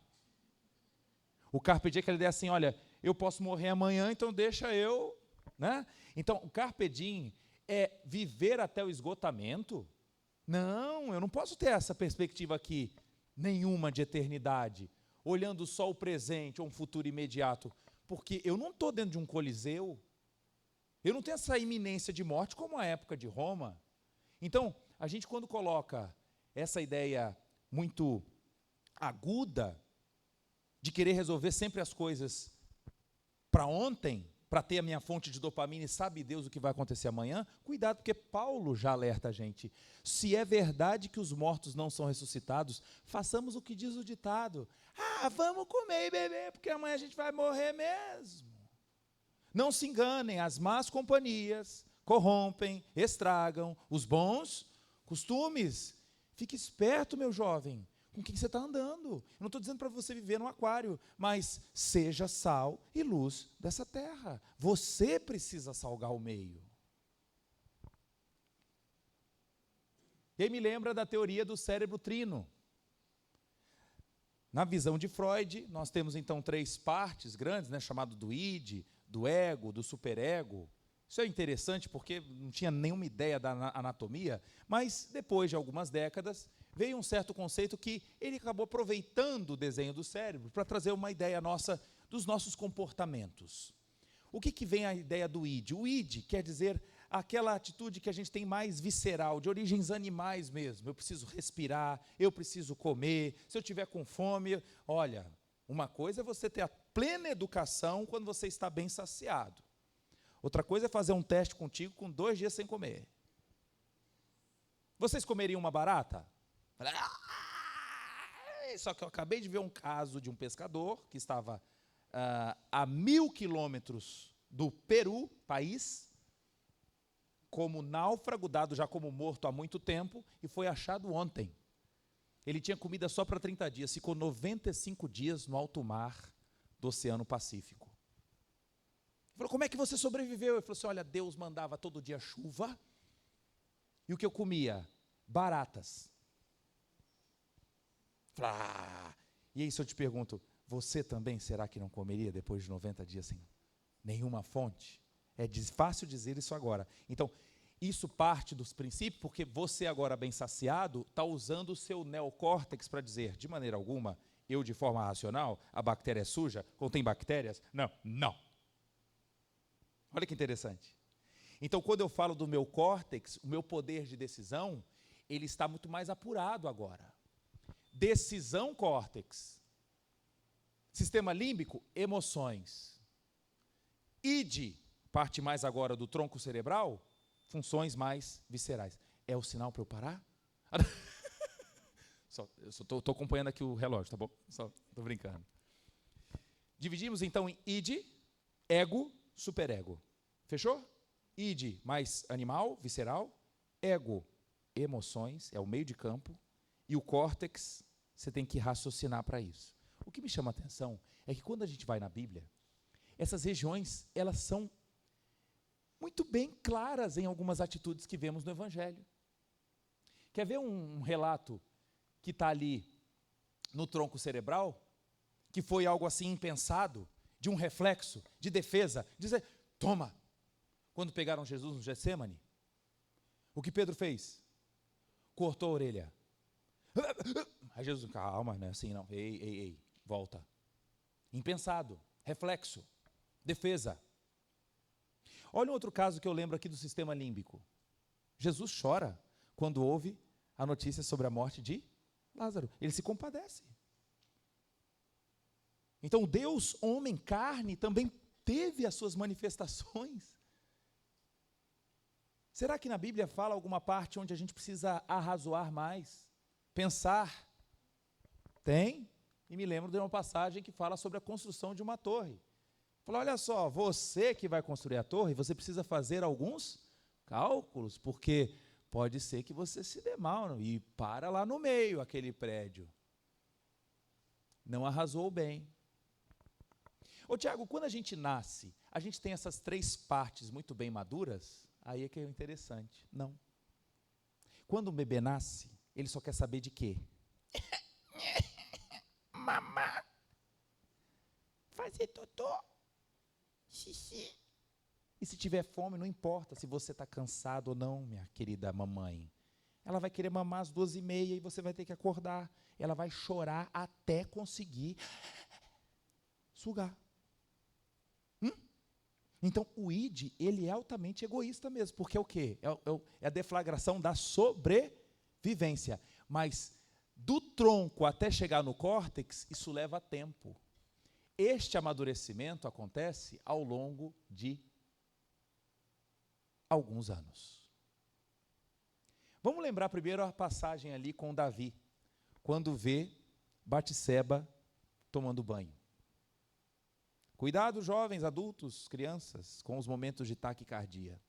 O carpe diem é aquela ideia assim, olha, eu posso morrer amanhã, então deixa eu, né? Então, o carpe diem é viver até o esgotamento? Não, eu não posso ter essa perspectiva aqui, nenhuma de eternidade, olhando só o presente ou um futuro imediato, porque eu não estou dentro de um coliseu, eu não tenho essa iminência de morte como a época de Roma. Então, a gente quando coloca essa ideia muito aguda de querer resolver sempre as coisas para ontem, para ter a minha fonte de dopamina e sabe Deus o que vai acontecer amanhã, cuidado, porque Paulo já alerta a gente. Se é verdade que os mortos não são ressuscitados, façamos o que diz o ditado. Vamos comer e beber, porque amanhã a gente vai morrer mesmo. Não se enganem, as más companhias corrompem, estragam os bons costumes. Fique esperto, meu jovem, com quem você está andando. Eu não estou dizendo para você viver num aquário, mas seja sal e luz dessa terra. Você precisa salgar o meio. E aí me lembra da teoria do cérebro trino. Na visão de Freud, nós temos então 3 partes grandes, chamado do id, do ego, do superego. Isso é interessante porque não tinha nenhuma ideia da anatomia, mas depois de algumas décadas, veio um certo conceito que ele acabou aproveitando o desenho do cérebro para trazer uma ideia nossa dos nossos comportamentos. O que vem a ideia do id? O id quer dizer aquela atitude que a gente tem mais visceral, de origens animais mesmo. Eu preciso respirar, eu preciso comer, se eu tiver com fome. Olha, uma coisa é você ter a plena educação quando você está bem saciado. Outra coisa é fazer um teste contigo com 2 dias sem comer. Vocês comeriam uma barata? Só que eu acabei de ver um caso de um pescador que estava a 1.000 quilômetros do Peru, país, como náufrago, dado já como morto há muito tempo, e foi achado ontem. Ele tinha comida só para 30 dias, ficou 95 dias no alto mar do Oceano Pacífico. Ele falou, como é que você sobreviveu? Ele falou assim, olha, Deus mandava todo dia chuva, e o que eu comia? Baratas. E aí se eu te pergunto, você também será que não comeria depois de 90 dias sem nenhuma fonte? É fácil dizer isso agora. Então, isso parte dos princípios, porque você agora bem saciado, está usando o seu neocórtex para dizer, de maneira alguma, eu de forma racional, a bactéria é suja, contém bactérias? Não. Olha que interessante. Então, quando eu falo do meu córtex, o meu poder de decisão, ele está muito mais apurado agora. Decisão, córtex. Sistema límbico, emoções. Id, parte mais agora do tronco cerebral, funções mais viscerais. É o sinal para eu parar? Eu só estou acompanhando aqui o relógio, tá bom? Só estou brincando. Dividimos então em id, ego, superego. Fechou? Id, mais animal, visceral. Ego, emoções, é o meio de campo. E o córtex, você tem que raciocinar para isso. O que me chama a atenção é que quando a gente vai na Bíblia, essas regiões, elas são muito bem claras em algumas atitudes que vemos no Evangelho. Quer ver um relato que está ali no tronco cerebral, que foi algo assim impensado, de um reflexo, de defesa, dizer, toma. Quando pegaram Jesus no Getsêmani, o que Pedro fez? Cortou a orelha. Aí Jesus, calma, não é assim não, ei, volta. Impensado, reflexo, defesa. Olha um outro caso que eu lembro aqui do sistema límbico. Jesus chora quando ouve a notícia sobre a morte de Lázaro. Ele se compadece. Então, Deus, homem, carne, também teve as suas manifestações. Será que na Bíblia fala alguma parte onde a gente precisa arrazoar mais? Pensar? Tem. E me lembro de uma passagem que fala sobre a construção de uma torre. Fala, olha só, você que vai construir a torre, você precisa fazer alguns cálculos, porque pode ser que você se dê mal e para lá no meio aquele prédio. Não arrasou bem. Ô Tiago, quando a gente nasce, a gente tem essas 3 partes muito bem maduras, aí é que é interessante. Não. Quando um bebê nasce, ele só quer saber de quê? Mamar. Fazer totô. Xixi. E se tiver fome, não importa se você está cansado ou não, minha querida mamãe. Ela vai querer mamar às 2h30 e você vai ter que acordar. Ela vai chorar até conseguir sugar. Então, o id, ele é altamente egoísta mesmo, porque é o quê? É a deflagração da sobrevivência. Mas, do tronco até chegar no córtex, isso leva tempo. Este amadurecimento acontece ao longo de alguns anos. Vamos lembrar primeiro a passagem ali com Davi, quando vê Batseba tomando banho. Cuidado, jovens, adultos, crianças, com os momentos de taquicardia.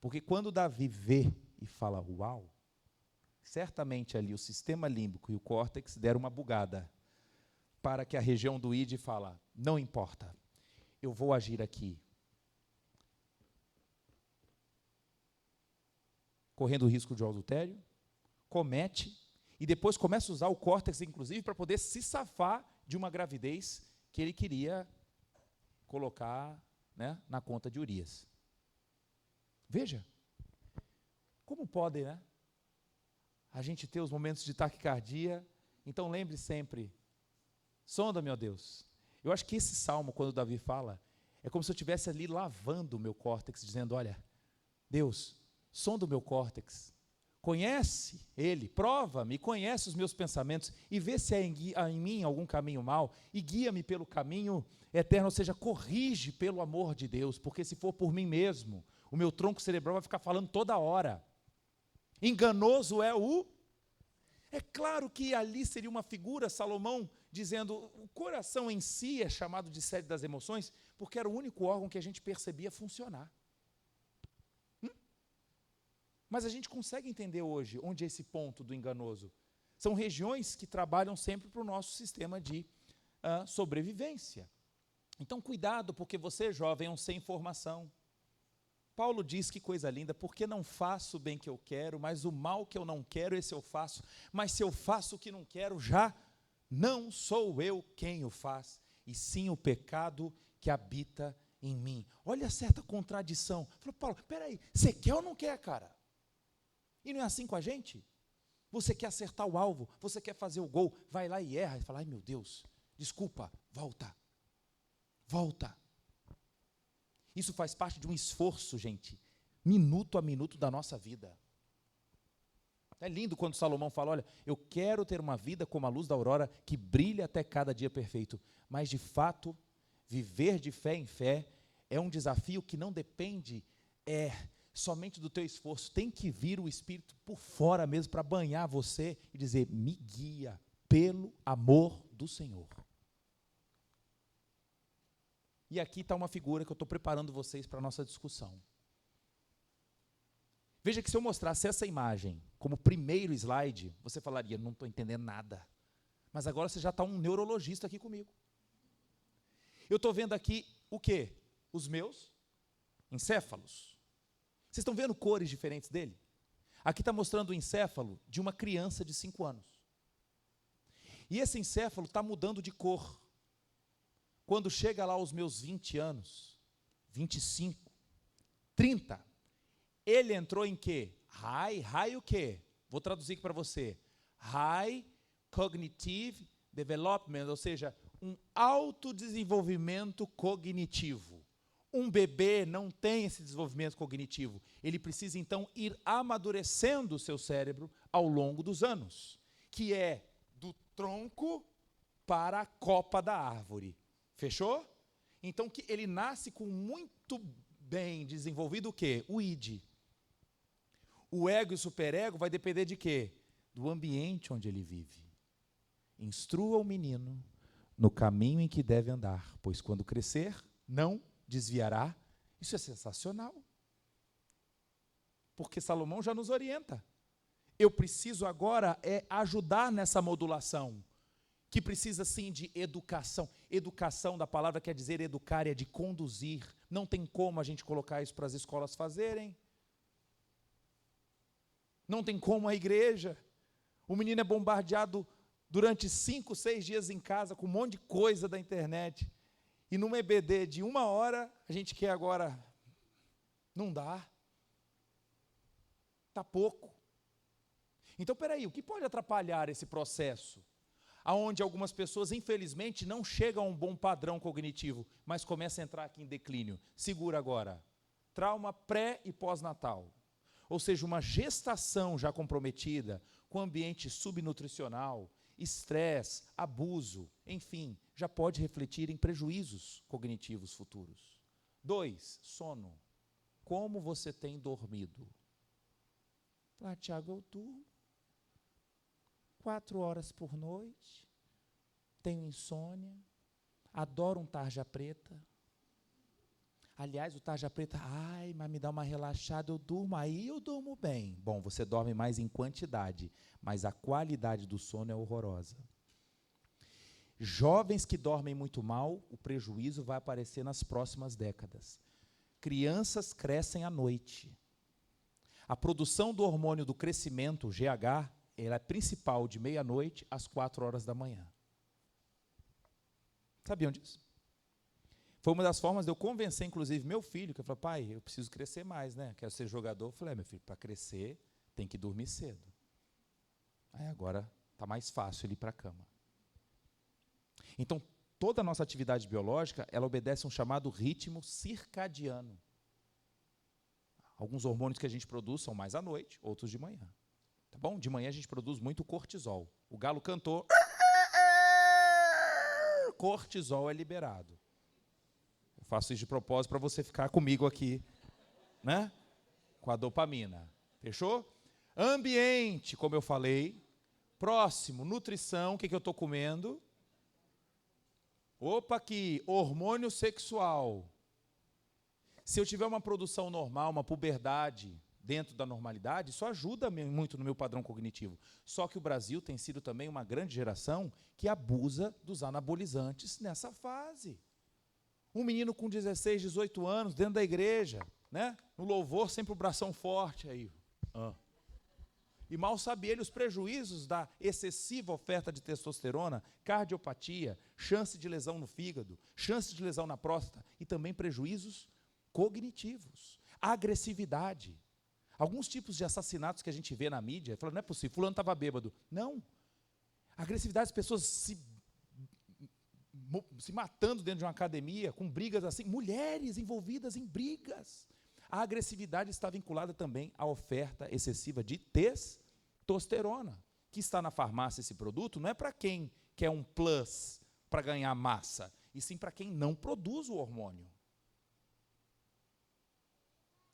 Porque quando Davi vê e fala, uau, certamente ali o sistema límbico e o córtex deram uma bugada para que a região do id fala, não importa, eu vou agir aqui. Correndo o risco de adultério, comete, e depois começa a usar o córtex, inclusive, para poder se safar de uma gravidez que ele queria colocar, né, na conta de Urias. Veja, como pode, né, a gente ter os momentos de taquicardia. Então lembre sempre, sonda-me, ó Deus. Eu acho que esse salmo, quando Davi fala, é como se eu estivesse ali lavando o meu córtex, dizendo, olha, Deus, sonda o meu córtex, conhece ele, prova-me, conhece os meus pensamentos e vê se há em mim algum caminho mau e guia-me pelo caminho eterno, ou seja, corrige pelo amor de Deus, porque se for por mim mesmo, o meu tronco cerebral vai ficar falando toda hora. Enganoso é o... É claro que ali seria uma figura, Salomão, dizendo, o coração em si é chamado de sede das emoções, porque era o único órgão que a gente percebia funcionar. Mas a gente consegue entender hoje onde é esse ponto do enganoso. São regiões que trabalham sempre para o nosso sistema de sobrevivência. Então, cuidado, porque você, jovem, é um sem formação. Paulo diz, que coisa linda, porque não faço o bem que eu quero, mas o mal que eu não quero, esse eu faço. Mas se eu faço o que não quero, já não sou eu quem o faz, e sim o pecado que habita em mim. Olha certa contradição. Falou, Paulo, peraí, você quer ou não quer, cara? E não é assim com a gente? Você quer acertar o alvo, você quer fazer o gol, vai lá e erra, e fala, ai meu Deus, desculpa, volta. Isso faz parte de um esforço, gente, minuto a minuto da nossa vida. É lindo quando Salomão fala, olha, eu quero ter uma vida como a luz da aurora, que brilha até cada dia perfeito, mas de fato, viver de fé em fé é um desafio que não depende somente do teu esforço, tem que vir o Espírito por fora mesmo, para banhar você e dizer, me guia pelo amor do Senhor. E aqui está uma figura que eu estou preparando vocês para a nossa discussão. Veja que se eu mostrasse essa imagem como primeiro slide, você falaria, não estou entendendo nada. Mas agora você já está um neurologista aqui comigo. Eu estou vendo aqui o quê? Os meus encéfalos. Vocês estão vendo cores diferentes dele? Aqui está mostrando o encéfalo de uma criança de 5 anos. E esse encéfalo está mudando de cor. Quando chega lá aos meus 20 anos, 25, 30, ele entrou em quê? High o quê? Vou traduzir aqui para você. High Cognitive Development, ou seja, um autodesenvolvimento cognitivo. Um bebê não tem esse desenvolvimento cognitivo. Ele precisa, então, ir amadurecendo o seu cérebro ao longo dos anos, que é do tronco para a copa da árvore. Fechou? Então, que ele nasce com muito bem desenvolvido o quê? O id. O ego e o superego vai depender de quê? Do ambiente onde ele vive. Instrua o menino no caminho em que deve andar, pois quando crescer, não desviará. Isso é sensacional. Porque Salomão já nos orienta. Eu preciso agora ajudar nessa modulação, que precisa sim de educação. Educação da palavra quer dizer educar, é de conduzir. Não tem como a gente colocar isso para as escolas fazerem. Não tem como a igreja. O menino é bombardeado durante 5, 6 dias em casa com um monte de coisa da internet. E numa EBD de 1 hora, a gente quer agora. Não dá. Está pouco. Então, peraí, o que pode atrapalhar esse processo? Onde algumas pessoas, infelizmente, não chegam a um bom padrão cognitivo, mas começam a entrar aqui em declínio. Segura agora. Trauma pré e pós-natal. Ou seja, uma gestação já comprometida, com ambiente subnutricional, estresse, abuso, enfim, já pode refletir em prejuízos cognitivos futuros. 2, sono. Como você tem dormido? Tiago, eu durmo 4 horas por noite, tenho insônia, adoro um tarja preta. Aliás, o tarja preta, mas me dá uma relaxada, aí eu durmo bem. Bom, você dorme mais em quantidade, mas a qualidade do sono é horrorosa. Jovens que dormem muito mal, o prejuízo vai aparecer nas próximas décadas. Crianças crescem à noite. A produção do hormônio do crescimento, GH, ela é principal de meia-noite às 4 horas da manhã. Sabiam disso? Foi uma das formas de eu convencer, inclusive, meu filho, que eu falei, pai, eu preciso crescer mais, né? Quero ser jogador. Eu falei, meu filho, para crescer, tem que dormir cedo. Aí agora está mais fácil ele ir para a cama. Então, toda a nossa atividade biológica, ela obedece a um chamado ritmo circadiano. Alguns hormônios que a gente produz são mais à noite, outros de manhã. Tá bom? De manhã a gente produz muito cortisol. O galo cantou, cortisol é liberado. Eu faço isso de propósito para você ficar comigo aqui, né? Com a dopamina. Fechou? Ambiente, como eu falei. Próximo, nutrição, o que eu estou comendo? Opa, aqui, hormônio sexual. Se eu tiver uma produção normal, uma puberdade dentro da normalidade, isso ajuda muito no meu padrão cognitivo. Só que o Brasil tem sido também uma grande geração que abusa dos anabolizantes nessa fase. Um menino com 16, 18 anos, dentro da igreja, né? No louvor, sempre o bração forte aí. E mal sabe ele os prejuízos da excessiva oferta de testosterona, cardiopatia, chance de lesão no fígado, chance de lesão na próstata e também prejuízos cognitivos, agressividade. Alguns tipos de assassinatos que a gente vê na mídia, falando, não é possível, fulano estava bêbado. Não. Agressividade, as pessoas se matando dentro de uma academia, com brigas assim, mulheres envolvidas em brigas. A agressividade está vinculada também à oferta excessiva de testosterona, que está na farmácia esse produto, não é para quem quer um plus para ganhar massa, e sim para quem não produz o hormônio.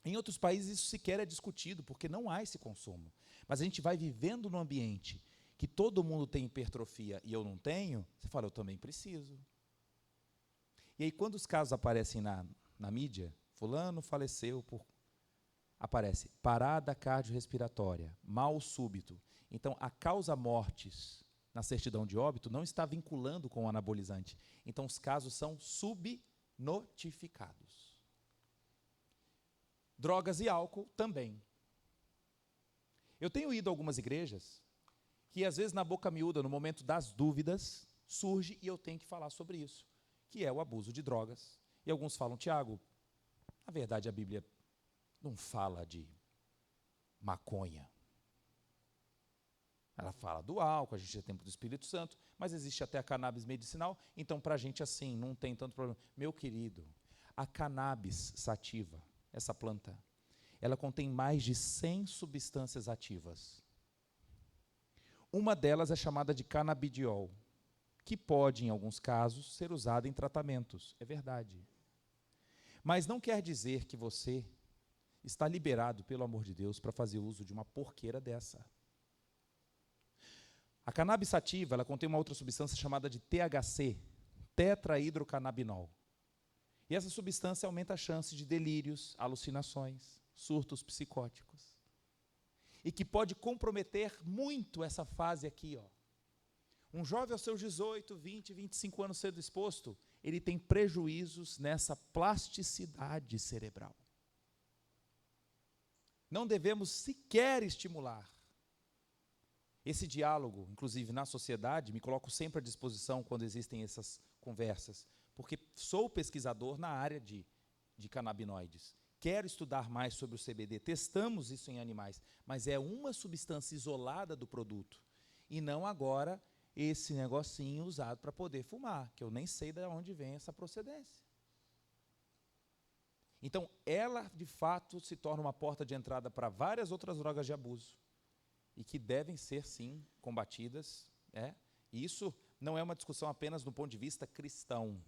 Em outros países isso sequer é discutido, porque não há esse consumo. Mas a gente vai vivendo num ambiente que todo mundo tem hipertrofia e eu não tenho, você fala, eu também preciso. E aí, quando os casos aparecem na mídia, fulano faleceu aparece parada cardiorrespiratória, mal súbito. Então, a causa mortes na certidão de óbito não está vinculando com o anabolizante. Então, os casos são subnotificados. Drogas e álcool também. Eu tenho ido a algumas igrejas que, às vezes, na boca miúda, no momento das dúvidas, surge e eu tenho que falar sobre isso, que é o abuso de drogas. E alguns falam, Tiago, na verdade a Bíblia não fala de maconha. Ela fala do álcool, a gente é templo do Espírito Santo, mas existe até a cannabis medicinal, então para a gente assim, não tem tanto problema. Meu querido, a cannabis sativa, essa planta, ela contém mais de 100 substâncias ativas. Uma delas é chamada de canabidiol, que pode, em alguns casos, ser usada em tratamentos. É verdade. Mas não quer dizer que você está liberado, pelo amor de Deus, para fazer uso de uma porqueira dessa. A cannabis sativa, ela contém uma outra substância chamada de THC, tetrahidrocannabinol. E essa substância aumenta a chance de delírios, alucinações, surtos psicóticos. E que pode comprometer muito essa fase aqui, ó. Um jovem aos seus 18, 20, 25 anos sendo exposto, ele tem prejuízos nessa plasticidade cerebral. Não devemos sequer estimular esse diálogo, inclusive na sociedade, me coloco sempre à disposição quando existem essas conversas, porque sou pesquisador na área de canabinoides. Quero estudar mais sobre o CBD, testamos isso em animais, mas é uma substância isolada do produto, e não agora esse negocinho usado para poder fumar, que eu nem sei de onde vem essa procedência. Então, ela, de fato, se torna uma porta de entrada para várias outras drogas de abuso, e que devem ser, sim, combatidas, E isso não é uma discussão apenas do ponto de vista cristão.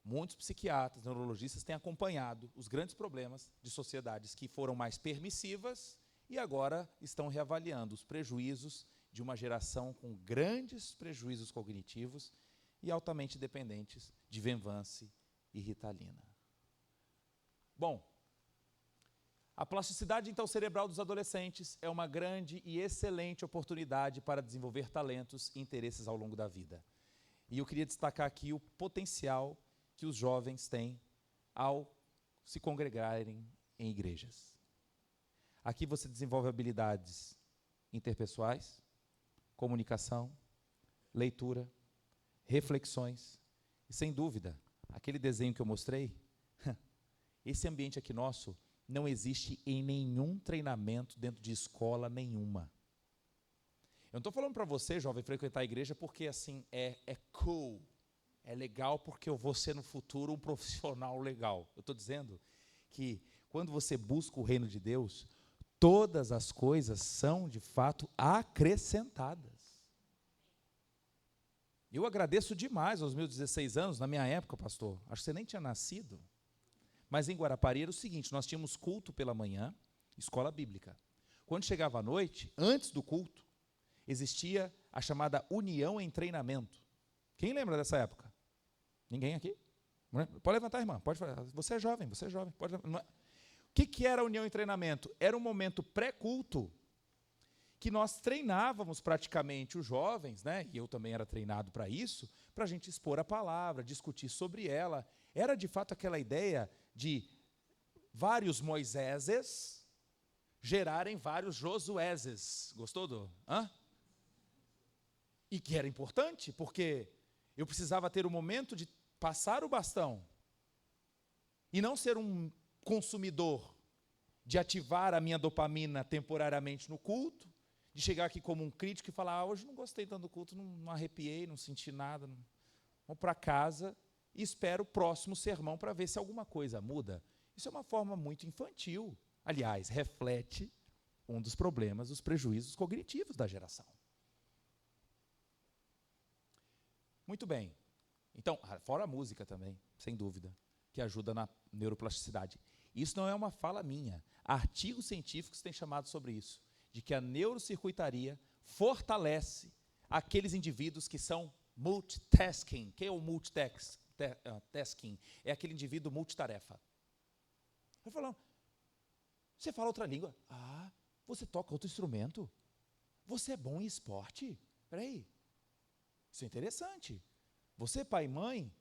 Muitos psiquiatras, neurologistas têm acompanhado os grandes problemas de sociedades que foram mais permissivas e agora estão reavaliando os prejuízos de uma geração com grandes prejuízos cognitivos e altamente dependentes de Venvance e Ritalina. Bom, a plasticidade então cerebral dos adolescentes é uma grande e excelente oportunidade para desenvolver talentos e interesses ao longo da vida. E eu queria destacar aqui o potencial que os jovens têm ao se congregarem em igrejas. Aqui você desenvolve habilidades interpessoais, comunicação, leitura, reflexões e, sem dúvida, aquele desenho que eu mostrei, esse ambiente aqui nosso não existe em nenhum treinamento dentro de escola nenhuma. Eu não estou falando para você, jovem, frequentar a igreja porque assim é cool, é legal porque eu vou ser no futuro um profissional legal. Eu estou dizendo que quando você busca o reino de Deus, todas as coisas são, de fato, acrescentadas. Eu agradeço demais aos meus 16 anos, na minha época, pastor, acho que você nem tinha nascido, mas em Guarapari era o seguinte, nós tínhamos culto pela manhã, escola bíblica. Quando chegava a noite, antes do culto, existia a chamada união em treinamento. Quem lembra dessa época? Ninguém aqui? Pode levantar, irmã, pode falar. Você é jovem, pode levantar. O que era a união em treinamento? Era um momento pré-culto que nós treinávamos praticamente os jovens, né? E eu também era treinado para isso, para a gente expor a palavra, discutir sobre ela. Era de fato aquela ideia de vários Moiséses gerarem vários Josuéses. Gostou do? E que era importante, porque eu precisava ter o momento de passar o bastão e não ser um consumidor, de ativar a minha dopamina temporariamente no culto, de chegar aqui como um crítico e falar, hoje não gostei tanto do culto, não arrepiei, não senti nada, vou para casa e espero o próximo sermão para ver se alguma coisa muda. Isso é uma forma muito infantil. Aliás, reflete um dos problemas, os prejuízos cognitivos da geração. Muito bem. Então, fora a música também, sem dúvida, que ajuda na neuroplasticidade. Isso não é uma fala minha. Artigos científicos têm chamado sobre isso, de que a neurocircuitaria fortalece aqueles indivíduos que são multitasking. O que é o multitasking? É aquele indivíduo multitarefa. Eu falo, você fala outra língua? Ah, você toca outro instrumento? Você é bom em esporte? Espera aí, isso é interessante. Você, pai e mãe,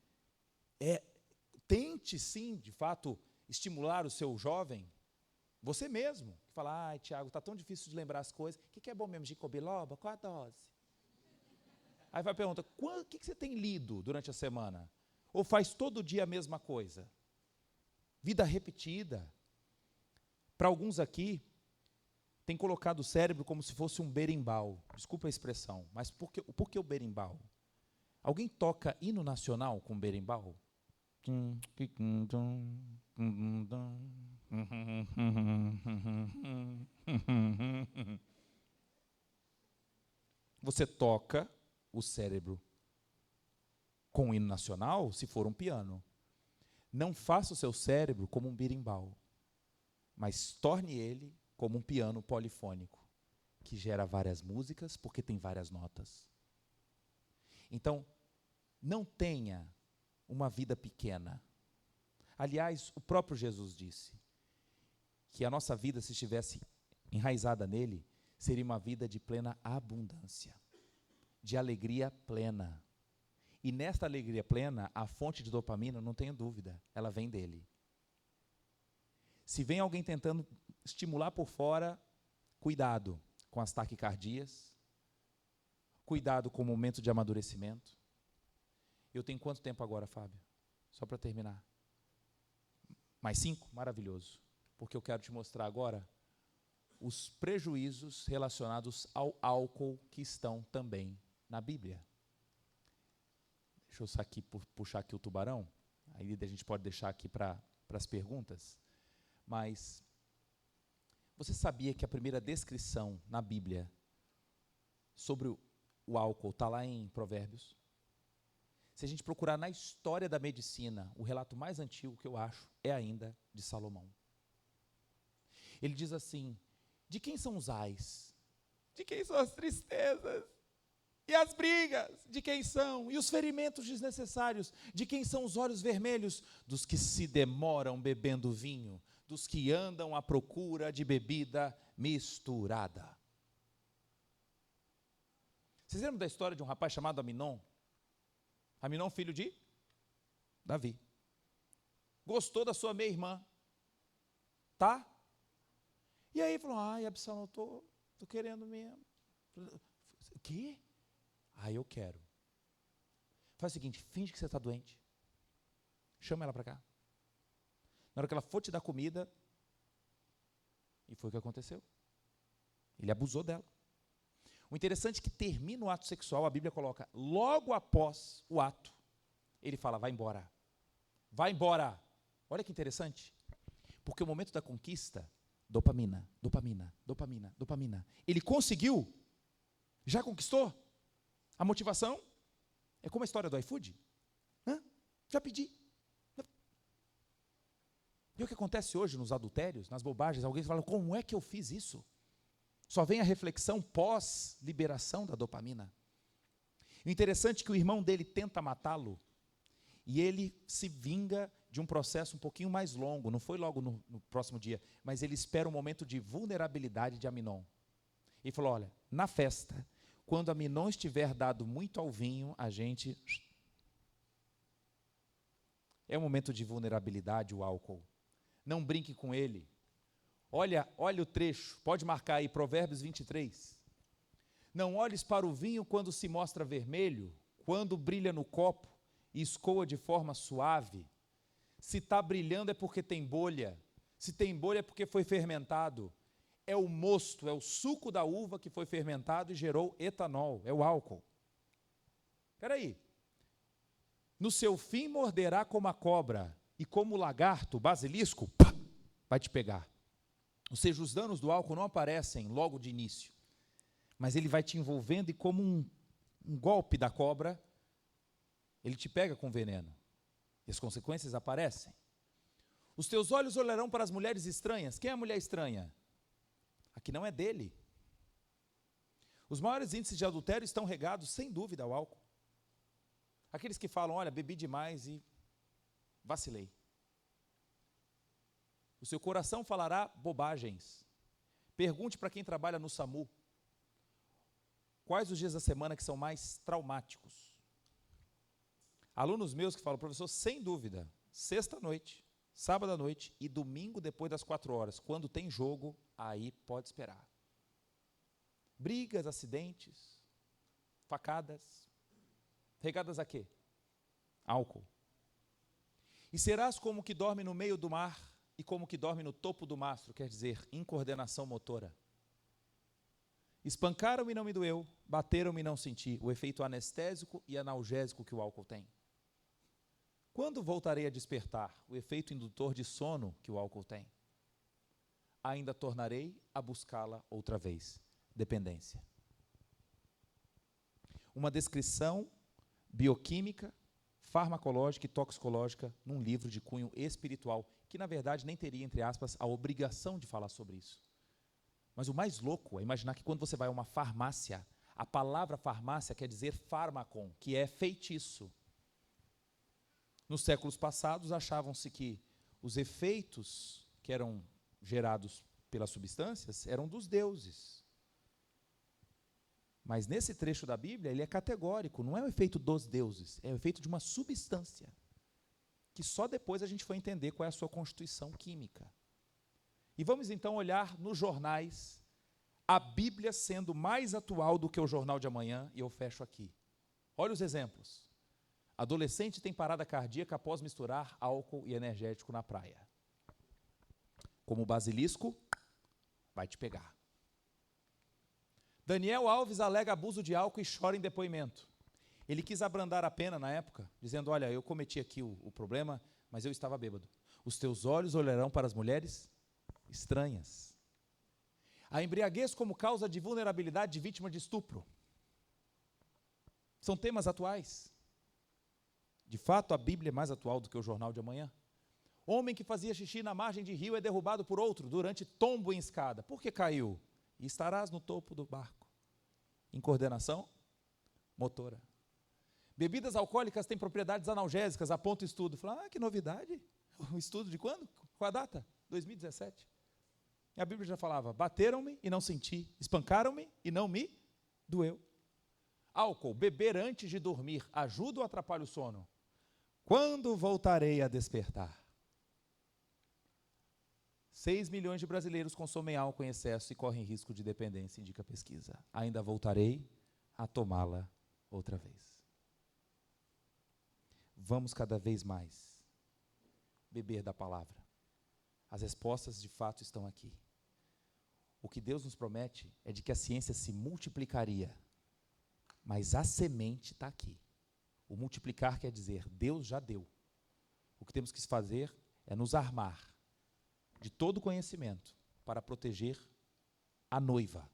tente sim, de fato, estimular o seu jovem, você mesmo, que fala, ai, Tiago, está tão difícil de lembrar as coisas, o que é bom mesmo, ginkgo biloba? Qual a dose? Aí vai perguntar, o que você tem lido durante a semana? Ou faz todo dia a mesma coisa? Vida repetida. Para alguns aqui, tem colocado o cérebro como se fosse um berimbau. Desculpa a expressão, mas por que o berimbau? Alguém toca hino nacional com berimbau? Você toca o cérebro com o hino nacional se for um piano. Não faça o seu cérebro como um berimbau, mas torne ele como um piano polifônico, que gera várias músicas porque tem várias notas. Então, não tenha uma vida pequena. Aliás, o próprio Jesus disse que a nossa vida, se estivesse enraizada nele, seria uma vida de plena abundância, de alegria plena. E nesta alegria plena, a fonte de dopamina, não tenho dúvida, ela vem dele. Se vem alguém tentando estimular por fora, cuidado com as taquicardias, cuidado com o momento de amadurecimento. Eu tenho quanto tempo agora, Fábio? Só para terminar. Mais 5? Maravilhoso. Porque eu quero te mostrar agora os prejuízos relacionados ao álcool que estão também na Bíblia. Deixa eu puxar aqui o tubarão, aí a gente pode deixar aqui para as perguntas. Mas você sabia que a primeira descrição na Bíblia sobre o o álcool está lá em Provérbios. Se a gente procurar na história da medicina, o relato mais antigo que eu acho é ainda de Salomão. Ele diz assim: de quem são os ais? De quem são as tristezas? E as brigas? De quem são? E os ferimentos desnecessários? De quem são os olhos vermelhos? Dos que se demoram bebendo vinho, dos que andam à procura de bebida misturada. Vocês lembram da história de um rapaz chamado Aminon? Aminon, filho de Davi. Gostou da sua meia-irmã. Tá? E aí falou: ai, Absalão, tô querendo mesmo. O quê? Eu quero. Faz o seguinte, finge que você está doente. Chama ela para cá. Na hora que ela for te dar comida, e foi o que aconteceu. Ele abusou dela. O interessante é que termina o ato sexual, a Bíblia coloca, logo após o ato, ele fala: vai embora. Vai embora. Olha que interessante. Porque o momento da conquista, dopamina, dopamina, dopamina, dopamina. Ele conseguiu? Já conquistou? A motivação? É como a história do iFood. Já pedi. E o que acontece hoje nos adultérios, nas bobagens? Alguém fala: como é que eu fiz isso? Só vem a reflexão pós-liberação da dopamina. O interessante é que o irmão dele tenta matá-lo e ele se vinga de um processo um pouquinho mais longo, não foi logo no próximo dia, mas ele espera um momento de vulnerabilidade de Aminon. Ele falou: olha, na festa, quando Aminon estiver dado muito ao vinho, a gente... É um momento de vulnerabilidade o álcool. Não brinque com ele. Olha o trecho, pode marcar aí, Provérbios 23. Não olhes para o vinho quando se mostra vermelho, quando brilha no copo e escoa de forma suave. Se está brilhando é porque tem bolha. Se tem bolha é porque foi fermentado. É o mosto, é o suco da uva que foi fermentado e gerou etanol, é o álcool. Espera aí. No seu fim morderá como a cobra, e como o lagarto, o basilisco, vai te pegar. Ou seja, os danos do álcool não aparecem logo de início, mas ele vai te envolvendo e como um golpe da cobra, ele te pega com veneno. E as consequências aparecem. Os teus olhos olharão para as mulheres estranhas. Quem é a mulher estranha? A que não é dele. Os maiores índices de adultério estão regados, sem dúvida, ao álcool. Aqueles que falam: olha, bebi demais e vacilei. O seu coração falará bobagens. Pergunte para quem trabalha no SAMU: quais os dias da semana que são mais traumáticos? Alunos meus que falam: professor, sem dúvida, sexta-noite, sábado à noite e domingo depois das 4 horas, quando tem jogo, aí pode esperar. Brigas, acidentes, facadas, regadas a quê? Álcool. E serás como que dorme no meio do mar e como que dorme no topo do mastro, quer dizer, incoordenação motora. Espancaram-me e não me doeu, bateram-me e não senti, o efeito anestésico e analgésico que o álcool tem. Quando voltarei a despertar? O efeito indutor de sono que o álcool tem. Ainda tornarei a buscá-la outra vez. Dependência. Uma descrição bioquímica, farmacológica e toxicológica num livro de cunho espiritual, que na verdade nem teria, entre aspas, a obrigação de falar sobre isso. Mas o mais louco é imaginar que quando você vai a uma farmácia, a palavra farmácia quer dizer fármacon, que é feitiço. Nos séculos passados, achavam-se que os efeitos que eram gerados pelas substâncias eram dos deuses. Mas nesse trecho da Bíblia, ele é categórico, não é o efeito dos deuses, é o efeito de uma substância, que só depois a gente foi entender qual é a sua constituição química. E vamos então olhar nos jornais, a Bíblia sendo mais atual do que o Jornal de Amanhã, e eu fecho aqui. Olha os exemplos. Adolescente tem parada cardíaca após misturar álcool e energético na praia. Como o basilisco, vai te pegar. Daniel Alves alega abuso de álcool e chora em depoimento. Ele quis abrandar a pena na época, dizendo: olha, eu cometi aqui o problema, mas eu estava bêbado. Os teus olhos olharão para as mulheres estranhas. A embriaguez como causa de vulnerabilidade de vítima de estupro. São temas atuais. De fato, a Bíblia é mais atual do que o jornal de amanhã. Homem que fazia xixi na margem de rio é derrubado por outro durante tombo em escada. Por que caiu? E estarás no topo do barco. Em coordenação motora. Bebidas alcoólicas têm propriedades analgésicas, aponta o estudo. Fala, que novidade. O estudo de quando? Qual a data? 2017. E a Bíblia já falava, bateram-me e não senti, espancaram-me e não me doeu. Álcool, beber antes de dormir, ajuda ou atrapalha o sono? Quando voltarei a despertar? 6 milhões de brasileiros consomem álcool em excesso e correm risco de dependência, indica a pesquisa. Ainda voltarei a tomá-la outra vez. Vamos cada vez mais beber da palavra. As respostas de fato estão aqui. O que Deus nos promete é de que a ciência se multiplicaria, mas a semente está aqui. O multiplicar quer dizer, Deus já deu. O que temos que fazer é nos armar de todo conhecimento para proteger a noiva.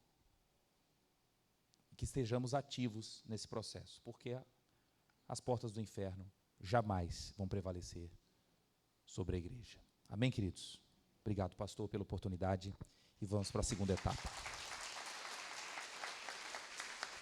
E que estejamos ativos nesse processo, porque as portas do inferno jamais vão prevalecer sobre a igreja. Amém, queridos? Obrigado, pastor, pela oportunidade, e vamos para a segunda etapa.